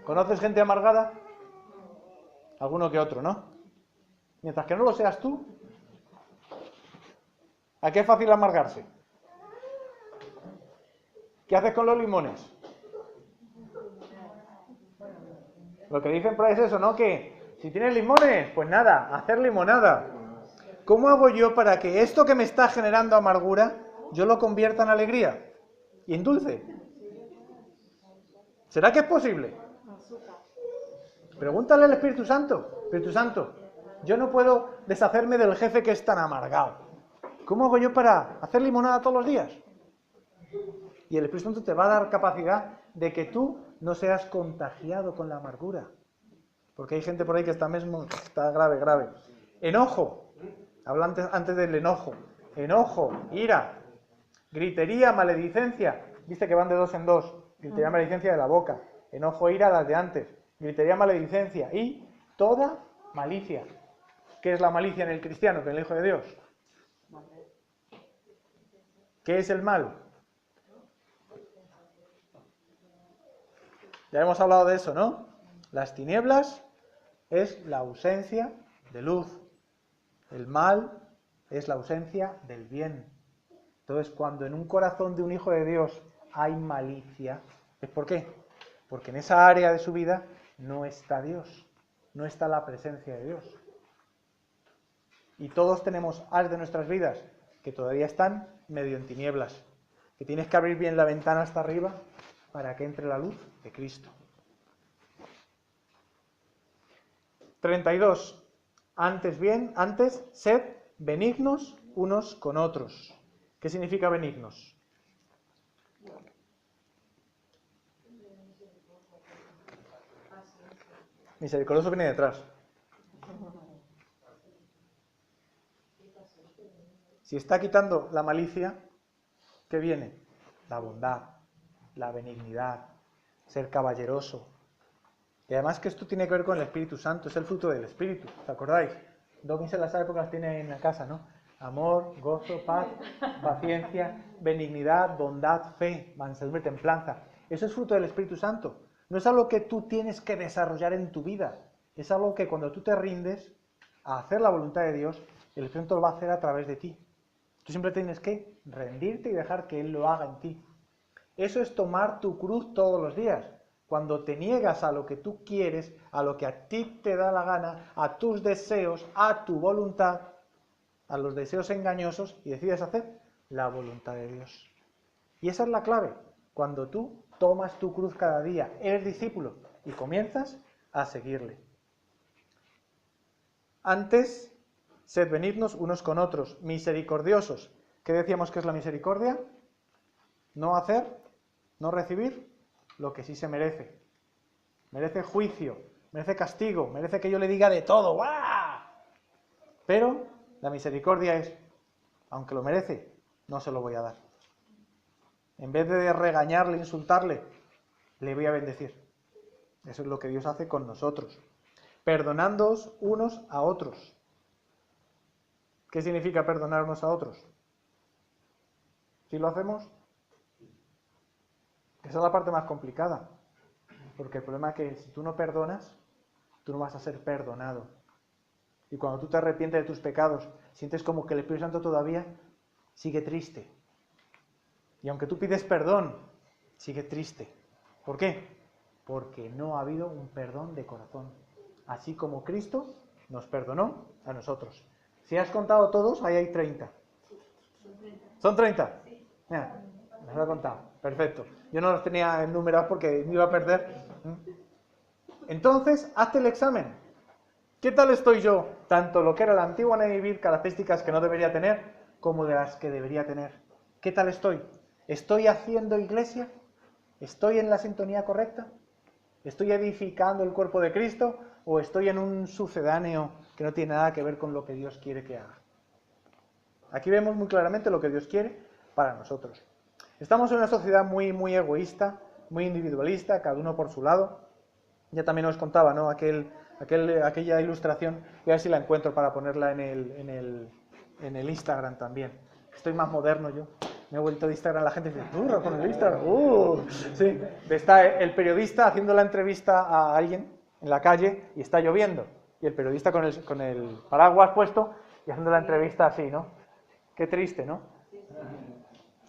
[SPEAKER 1] ¿Conoces gente amargada? Alguno que otro, ¿no? Mientras que no lo seas tú, ¿a qué es fácil amargarse? ¿Qué haces con los limones? Lo que dicen por ahí es eso, ¿no? Que si tienes limones, pues nada, hacer limonada. ¿Cómo hago yo para que esto que me está generando amargura, yo lo convierta en alegría y en dulce? ¿Será que es posible? Pregúntale al Espíritu Santo. Espíritu Santo, yo no puedo deshacerme del jefe que es tan amargado. ¿Cómo hago yo para hacer limonada todos los días? Y el Espíritu Santo te va a dar capacidad de que tú no seas contagiado con la amargura. Porque hay gente por ahí que está grave. Enojo. Habla antes del enojo. Enojo, ira, gritería, maledicencia. Viste que van de dos en dos. Gritería, maledicencia de la boca. Enojo, ira, las de antes. Gritería, maledicencia. Y toda malicia. ¿Qué es la malicia en el cristiano, en el Hijo de Dios? ¿Qué es el mal? Ya hemos hablado de eso, ¿no? Las tinieblas es la ausencia de luz. El mal es la ausencia del bien. Entonces, cuando en un corazón de un hijo de Dios hay malicia, ¿es por qué? Porque en esa área de su vida no está Dios, no está la presencia de Dios. Y todos tenemos áreas de nuestras vidas que todavía están medio en tinieblas, que tienes que abrir bien la ventana hasta arriba para que entre la luz de Cristo. 32. Antes, sed benignos unos con otros. ¿Qué significa benignos? Misericordioso viene detrás. Si está quitando la malicia, ¿qué viene? La bondad, la benignidad, ser caballeroso. Y además que esto tiene que ver con el Espíritu Santo, es el fruto del Espíritu, ¿os acordáis? Dawkins se las sabe porque las tiene en la casa, ¿no? Amor, gozo, paz, paciencia, benignidad, bondad, fe, mansedumbre, templanza. Eso es fruto del Espíritu Santo. No es algo que tú tienes que desarrollar en tu vida. Es algo que cuando tú te rindes a hacer la voluntad de Dios, el Espíritu Santo lo va a hacer a través de ti. Tú siempre tienes que rendirte y dejar que Él lo haga en ti. Eso es tomar tu cruz todos los días. Cuando te niegas a lo que tú quieres, a lo que a ti te da la gana, a tus deseos, a tu voluntad, a los deseos engañosos y decides hacer la voluntad de Dios. Y esa es la clave. Cuando tú tomas tu cruz cada día, eres discípulo y comienzas a seguirle. Antes, sed benignos unos con otros, misericordiosos. ¿Qué decíamos que es la misericordia? No hacer, no recibir lo que sí se merece. Merece juicio, merece castigo, merece que yo le diga de todo. ¡Guau! Pero la misericordia es, aunque lo merece, no se lo voy a dar. En vez de regañarle, insultarle, le voy a bendecir. Eso es lo que Dios hace con nosotros. Perdonándoos unos a otros. ¿Qué significa perdonar unos a otros? ¿Sí lo hacemos? Esa es la parte más complicada. Porque el problema es que si tú no perdonas, tú no vas a ser perdonado. Y cuando tú te arrepientes de tus pecados, sientes como que el Espíritu Santo todavía sigue triste. Y aunque tú pides perdón, sigue triste. ¿Por qué? Porque no ha habido un perdón de corazón. Así como Cristo nos perdonó a nosotros. Si has contado todos, ahí hay 30. ¿Son 30? Mira, los he contado. Perfecto. Yo no los tenía enumerados porque me iba a perder. Entonces, hazte el examen. ¿Qué tal estoy yo? Tanto lo que era la antigua manera de vivir, características que no debería tener, como de las que debería tener. ¿Qué tal estoy? ¿Estoy haciendo iglesia? ¿Estoy en la sintonía correcta? ¿Estoy edificando el cuerpo de Cristo? ¿O estoy en un sucedáneo que no tiene nada que ver con lo que Dios quiere que haga? Aquí vemos muy claramente lo que Dios quiere para nosotros. Estamos en una sociedad muy, muy egoísta, muy individualista, cada uno por su lado. Ya también os contaba, ¿no? Aquella ilustración, voy a ver si la encuentro para ponerla en el Instagram también. Estoy más moderno yo. Me he vuelto de Instagram, la gente dice, ¡burro con el Instagram! Sí, está el periodista haciendo la entrevista a alguien en la calle y está lloviendo. Y el periodista con el paraguas puesto y haciendo la entrevista así, ¿no? Qué triste, ¿no?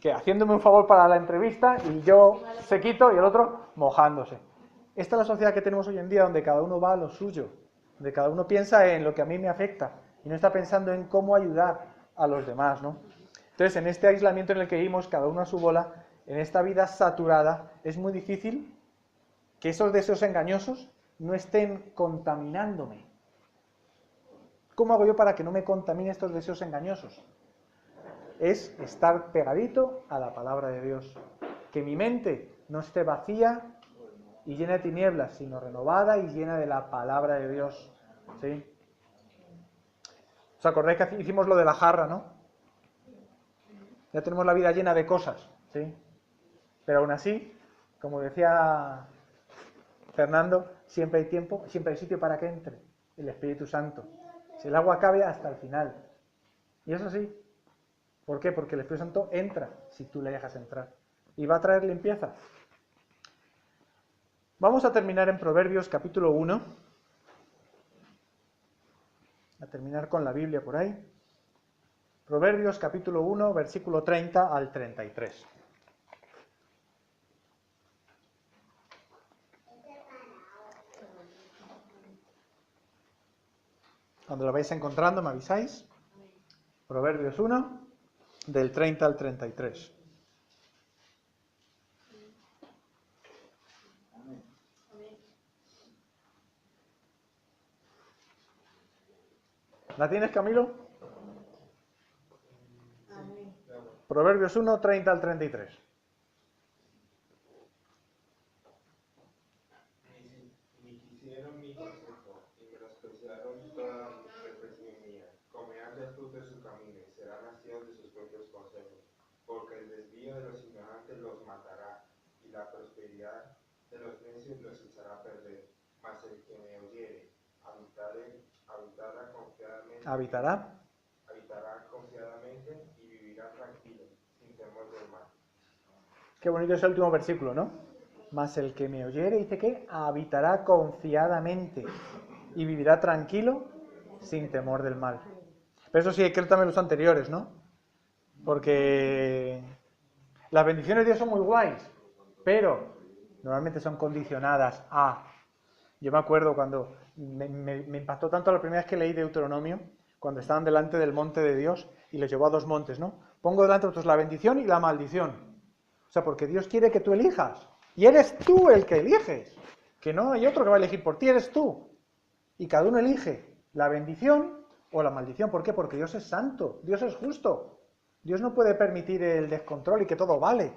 [SPEAKER 1] Que haciéndome un favor para la entrevista y yo sequito y el otro mojándose. Esta es la sociedad que tenemos hoy en día, donde cada uno va a lo suyo, donde cada uno piensa en lo que a mí me afecta y no está pensando en cómo ayudar a los demás, ¿no? Entonces, en este aislamiento en el que vivimos, cada uno a su bola, en esta vida saturada, es muy difícil que esos deseos engañosos no estén contaminándome. ¿Cómo hago yo para que no me contamine estos deseos engañosos? Es estar pegadito a la palabra de Dios. Que mi mente no esté vacía y llena de tinieblas, sino renovada y llena de la palabra de Dios. ¿Sí? ¿Os acordáis que hicimos lo de la jarra, no? Ya tenemos la vida llena de cosas, ¿sí? Pero aún así, como decía Fernando, siempre hay tiempo, siempre hay sitio para que entre el Espíritu Santo. Si el agua cabe hasta el final. Y eso sí. ¿Por qué? Porque el Espíritu Santo entra si tú le dejas entrar. Y va a traer limpieza. Vamos a terminar en Proverbios capítulo 1. A terminar con la Biblia por ahí. Proverbios capítulo 1, versículo 30 al 33. Cuando lo vais encontrando me avisáis. Proverbios 1, del 30 al 33. ¿La tienes, Camilo? Proverbios 1, 30 al 33.
[SPEAKER 3] Ni quisieron mi consejo, y menospreciaron toda reprensión mía. Comerán del fruto de su camino, y serán hastiados de su la prosperidad de los necios los echará a perder. Mas el que me oyere
[SPEAKER 1] Habitará.
[SPEAKER 3] habitará confiadamente y vivirá tranquilo, sin temor del mal.
[SPEAKER 1] Qué bonito es el último versículo, ¿no? Mas el que me oyere, dice que habitará confiadamente y vivirá tranquilo, sin temor del mal. Pero eso sí, hay que leer también los anteriores, ¿no? Porque las bendiciones de Dios son muy guays, pero normalmente son condicionadas a... Yo me acuerdo cuando me impactó tanto la primera vez que leí Deuteronomio, cuando estaban delante del monte de Dios y les llevó a dos montes, ¿no? Pongo delante de vosotros la bendición y la maldición. O sea, porque Dios quiere que tú elijas. Y eres tú el que eliges. Que no hay otro que va a elegir por ti, eres tú. Y cada uno elige la bendición o la maldición. ¿Por qué? Porque Dios es santo, Dios es justo. Dios no puede permitir el descontrol y que todo vale.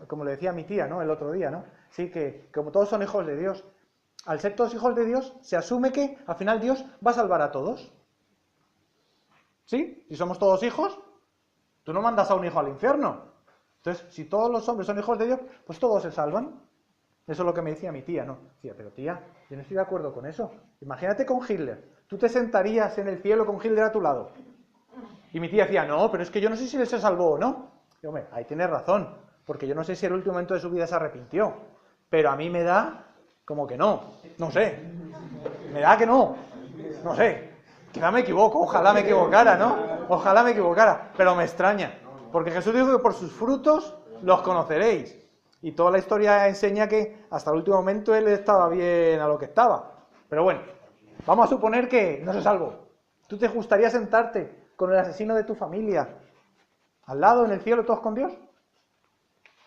[SPEAKER 1] Como le decía mi tía, ¿no? El otro día, ¿no? Sí, que como todos son hijos de Dios, al ser todos hijos de Dios, se asume que al final Dios va a salvar a todos. ¿Sí? Si somos todos hijos, tú no mandas a un hijo al infierno. Entonces, si todos los hombres son hijos de Dios, pues todos se salvan. Eso es lo que me decía mi tía, ¿no? Decía, pero tía, yo no estoy de acuerdo con eso. Imagínate con Hitler. ¿Tú te sentarías en el cielo con Hitler a tu lado? Y mi tía decía, no, pero es que yo no sé si él se salvó o no. Y hombre, ahí tienes razón, porque yo no sé si en el último momento de su vida se arrepintió. Pero a mí me da como que no sé. Me da que no sé. Quizá me equivoco, ojalá me equivocara, ¿no? Ojalá me equivocara, pero me extraña. Porque Jesús dijo que por sus frutos los conoceréis. Y toda la historia enseña que hasta el último momento él estaba bien a lo que estaba. Pero bueno, vamos a suponer que no se salvó. ¿Tú te gustaría sentarte con el asesino de tu familia al lado en el cielo todos con Dios?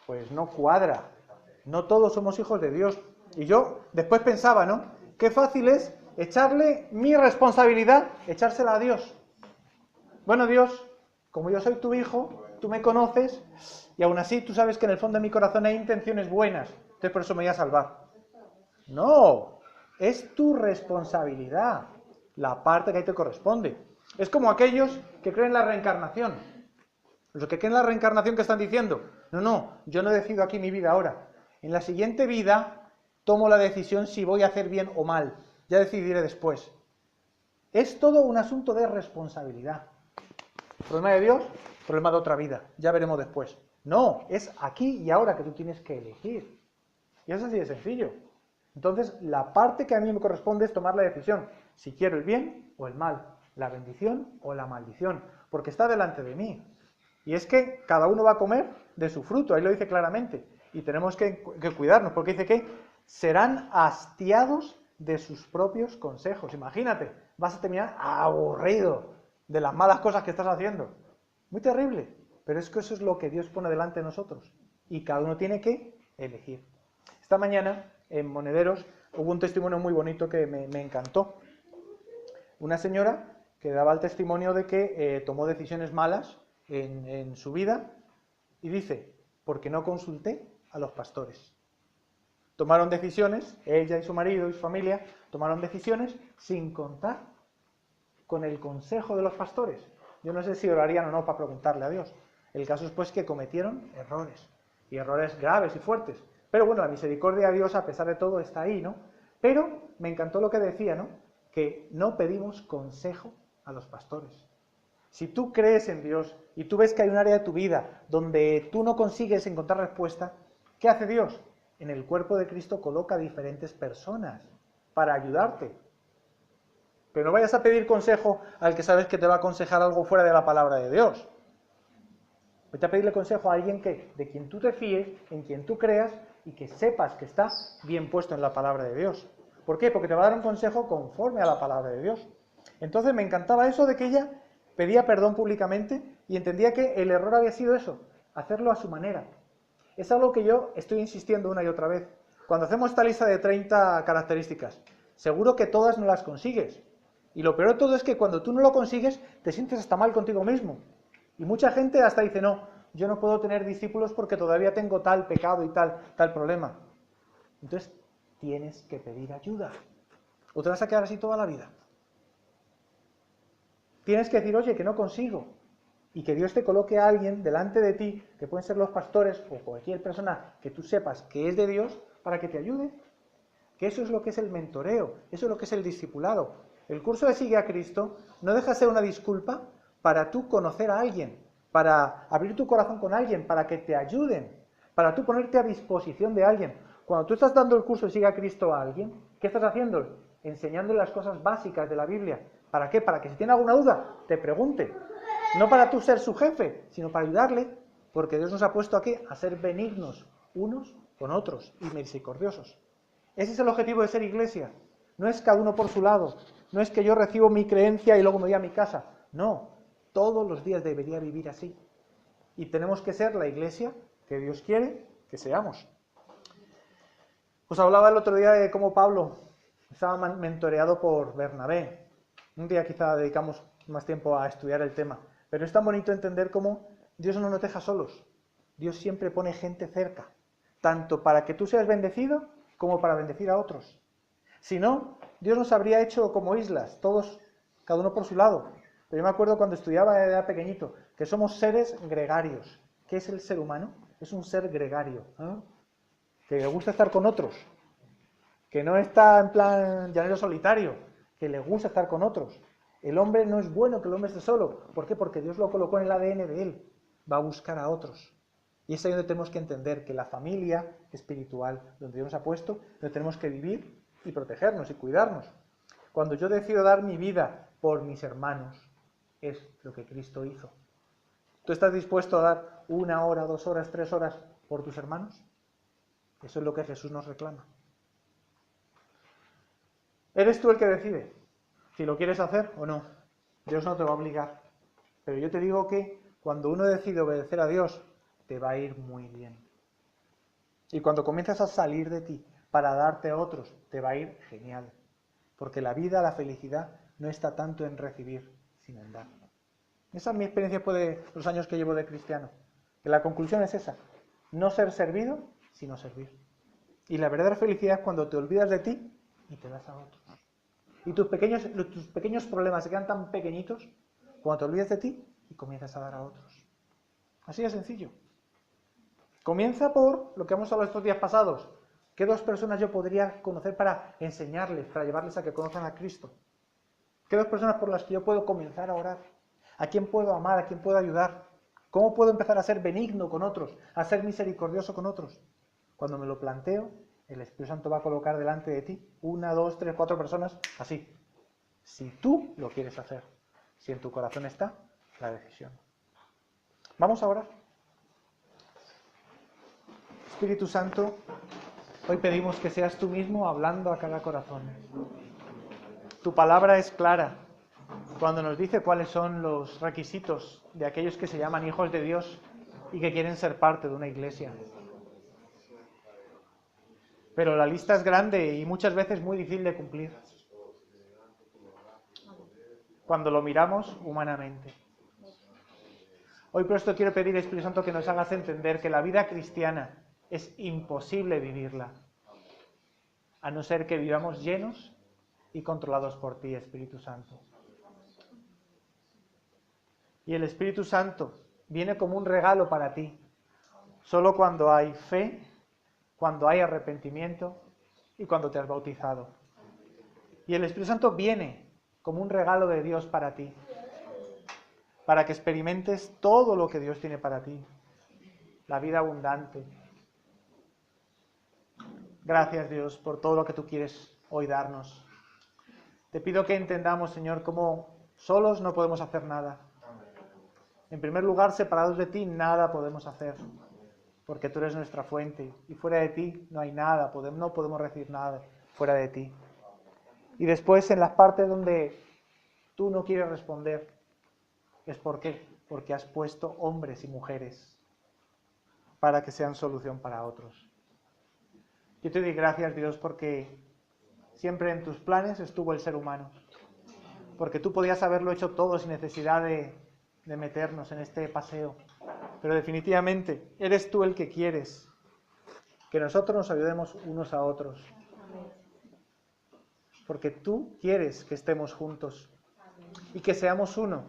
[SPEAKER 1] Pues no cuadra. No todos somos hijos de Dios. Y yo después pensaba, ¿no? Qué fácil es echarle mi responsabilidad, echársela a Dios. Bueno, Dios, como yo soy tu hijo, tú me conoces, y aún así tú sabes que en el fondo de mi corazón hay intenciones buenas, entonces por eso me voy a salvar. No, es tu responsabilidad, la parte que a ti te corresponde. Es como aquellos que creen en la reencarnación. Los que creen en la reencarnación, que están diciendo, no, yo no decido aquí mi vida ahora. En la siguiente vida tomo la decisión si voy a hacer bien o mal. Ya decidiré después. Es todo un asunto de responsabilidad. Problema de Dios, problema de otra vida. Ya veremos después. No, es aquí y ahora que tú tienes que elegir. Y es así de sencillo. Entonces, la parte que a mí me corresponde es tomar la decisión. Si quiero el bien o el mal. La bendición o la maldición. Porque está delante de mí. Y es que cada uno va a comer de su fruto. Ahí lo dice claramente. Y tenemos que cuidarnos. Porque dice que serán hastiados de sus propios consejos. Imagínate, vas a terminar aburrido de las malas cosas que estás haciendo. Muy terrible, pero es que eso es lo que Dios pone delante de nosotros. Y cada uno tiene que elegir. Esta mañana, en Monederos, hubo un testimonio muy bonito que me encantó. Una señora que daba el testimonio de que tomó decisiones malas en su vida y dice, porque no consulté a los pastores. Tomaron decisiones, ella y su marido y su familia tomaron decisiones sin contar con el consejo de los pastores. Yo no sé si orarían o no para preguntarle a Dios. El caso es pues que cometieron errores, y errores graves y fuertes. Pero bueno, la misericordia de Dios a pesar de todo está ahí, ¿no? Pero me encantó lo que decía, ¿no? Que no pedimos consejo a los pastores. Si tú crees en Dios y tú ves que hay un área de tu vida donde tú no consigues encontrar respuesta, ¿qué hace Dios? En el cuerpo de Cristo coloca diferentes personas para ayudarte. Pero no vayas a pedir consejo al que sabes que te va a aconsejar algo fuera de la palabra de Dios. Vete a pedirle consejo a alguien de quien tú te fíes, en quien tú creas y que sepas que está bien puesto en la palabra de Dios. ¿Por qué? Porque te va a dar un consejo conforme a la palabra de Dios. Entonces me encantaba eso de que ella pedía perdón públicamente y entendía que el error había sido eso, hacerlo a su manera. Es algo que yo estoy insistiendo una y otra vez. Cuando hacemos esta lista de 30 características, seguro que todas no las consigues. Y lo peor de todo es que cuando tú no lo consigues, te sientes hasta mal contigo mismo. Y mucha gente hasta dice, no, yo no puedo tener discípulos porque todavía tengo tal pecado y tal problema. Entonces, tienes que pedir ayuda. O te vas a quedar así toda la vida. Tienes que decir, oye, que no consigo. Y que Dios te coloque a alguien delante de ti, que pueden ser los pastores o cualquier persona que tú sepas que es de Dios, para que te ayude. Que eso es lo que es el mentoreo, eso es lo que es el discipulado. El curso de Sigue a Cristo no deja de ser una disculpa para tú conocer a alguien, para abrir tu corazón con alguien, para que te ayuden, para tú ponerte a disposición de alguien. Cuando tú estás dando el curso de Sigue a Cristo a alguien, ¿qué estás haciendo? Enseñándole las cosas básicas de la Biblia. ¿Para qué? Para que si tiene alguna duda, te pregunte. No para tú ser su jefe, sino para ayudarle, porque Dios nos ha puesto aquí a ser benignos unos con otros y misericordiosos. Ese es el objetivo de ser iglesia. No es cada uno por su lado. No es que yo recibo mi creencia y luego me voy a mi casa. No, todos los días debería vivir así. Y tenemos que ser la iglesia que Dios quiere que seamos. Os hablaba el otro día de cómo Pablo estaba mentoreado por Bernabé. Un día quizá dedicamos más tiempo a estudiar el tema. Pero es tan bonito entender cómo Dios no nos deja solos. Dios siempre pone gente cerca. Tanto para que tú seas bendecido como para bendecir a otros. Si no, Dios nos habría hecho como islas, todos, cada uno por su lado. Pero yo me acuerdo cuando estudiaba, era pequeñito, que somos seres gregarios. ¿Qué es el ser humano? Es un ser gregario, ¿no? Que le gusta estar con otros, que no está en plan llanero solitario, que le gusta estar con otros. El hombre no es bueno que el hombre esté solo. ¿Por qué? Porque Dios lo colocó en el ADN de él. Va a buscar a otros. Y es ahí donde tenemos que entender que la familia espiritual, donde Dios nos ha puesto, donde tenemos que vivir y protegernos y cuidarnos. Cuando yo decido dar mi vida por mis hermanos, es lo que Cristo hizo. ¿Tú estás dispuesto a dar 1 hora, 2 horas, 3 horas por tus hermanos? Eso es lo que Jesús nos reclama. Eres tú el que decide si lo quieres hacer o no. Dios no te va a obligar. Pero yo te digo que cuando uno decide obedecer a Dios, te va a ir muy bien. Y cuando comienzas a salir de ti para darte a otros, te va a ir genial. Porque la vida, la felicidad, no está tanto en recibir, sino en dar. Esa es mi experiencia después de los años que llevo de cristiano. Que la conclusión es esa. No ser servido, sino servir. Y la verdadera felicidad es cuando te olvidas de ti y te das a otros. Y tus pequeños problemas se quedan tan pequeñitos cuando te olvidas de ti y comienzas a dar a otros. Así de sencillo. Comienza por lo que hemos hablado estos días pasados. ¿Qué 2 personas yo podría conocer para enseñarles, para llevarles a que conozcan a Cristo? ¿Qué 2 personas por las que yo puedo comenzar a orar? ¿A quién puedo amar? ¿A quién puedo ayudar? ¿Cómo puedo empezar a ser benigno con otros? A ser misericordioso con otros. Cuando me lo planteo, el Espíritu Santo va a colocar delante de ti 1, 2, 3, 4 personas así. Si tú lo quieres hacer. Si en tu corazón está la decisión. Vamos a orar. Espíritu Santo, hoy pedimos que seas tú mismo hablando a cada corazón. Tu palabra es clara cuando nos dice cuáles son los requisitos de aquellos que se llaman hijos de Dios y que quieren ser parte de una iglesia. Pero la lista es grande y muchas veces muy difícil de cumplir cuando lo miramos humanamente. Hoy por esto quiero pedir, Espíritu Santo, que nos hagas entender que la vida cristiana es imposible vivirla, a no ser que vivamos llenos y controlados por ti, Espíritu Santo. Y el Espíritu Santo viene como un regalo para ti, solo cuando hay fe, cuando hay arrepentimiento y cuando te has bautizado. Y el Espíritu Santo viene como un regalo de Dios para ti, para que experimentes todo lo que Dios tiene para ti, la vida abundante. Gracias, Dios, por todo lo que tú quieres hoy darnos. Te pido que entendamos, Señor, cómo solos no podemos hacer nada. En primer lugar, separados de ti, nada podemos hacer, porque tú eres nuestra fuente, y fuera de ti no hay nada, no podemos recibir nada fuera de ti. Y después, en las partes donde tú no quieres responder, ¿es por qué? Porque has puesto hombres y mujeres para que sean solución para otros. Yo te doy gracias, Dios, porque siempre en tus planes estuvo el ser humano. Porque tú podías haberlo hecho todo sin necesidad de meternos en este paseo. Pero definitivamente eres tú el que quieres que nosotros nos ayudemos unos a otros. Porque tú quieres que estemos juntos y que seamos uno.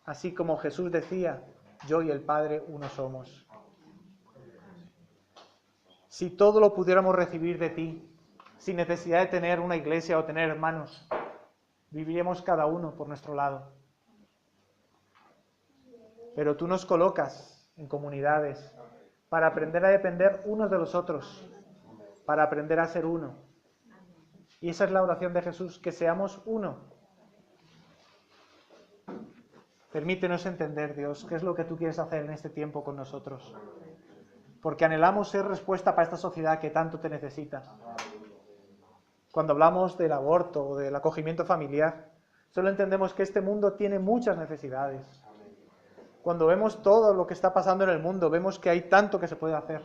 [SPEAKER 1] así como Jesús decía, yo y el Padre uno somos. Si todo lo pudiéramos recibir de ti, sin necesidad de tener una iglesia o tener hermanos, viviríamos cada uno por nuestro lado. Pero tú nos colocas en comunidades para aprender a depender unos de los otros, para aprender a ser uno. Y esa es la oración de Jesús, que seamos uno. Permítenos entender, Dios, qué es lo que tú quieres hacer en este tiempo con nosotros. Porque anhelamos ser respuesta para esta sociedad que tanto te necesita. Cuando hablamos del aborto o del acogimiento familiar, solo entendemos que este mundo tiene muchas necesidades. Cuando vemos todo lo que está pasando en el mundo, vemos que hay tanto que se puede hacer.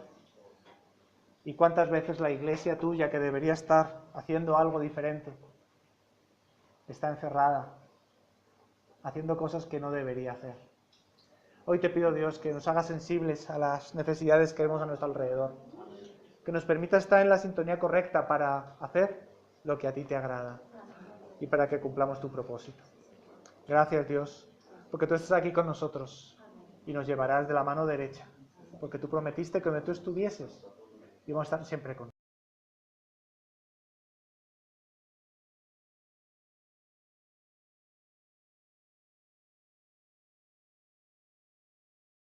[SPEAKER 1] ¿Y cuántas veces la iglesia tuya, que debería estar haciendo algo diferente, está encerrada, haciendo cosas que no debería hacer? Hoy te pido, Dios, que nos hagas sensibles a las necesidades que vemos a nuestro alrededor, que nos permita estar en la sintonía correcta para hacer lo que a ti te agrada y para que cumplamos tu propósito. Gracias, Dios, porque tú estás aquí con nosotros y nos llevarás de la mano derecha, porque tú prometiste que donde tú estuvieses íbamos a estar siempre contigo.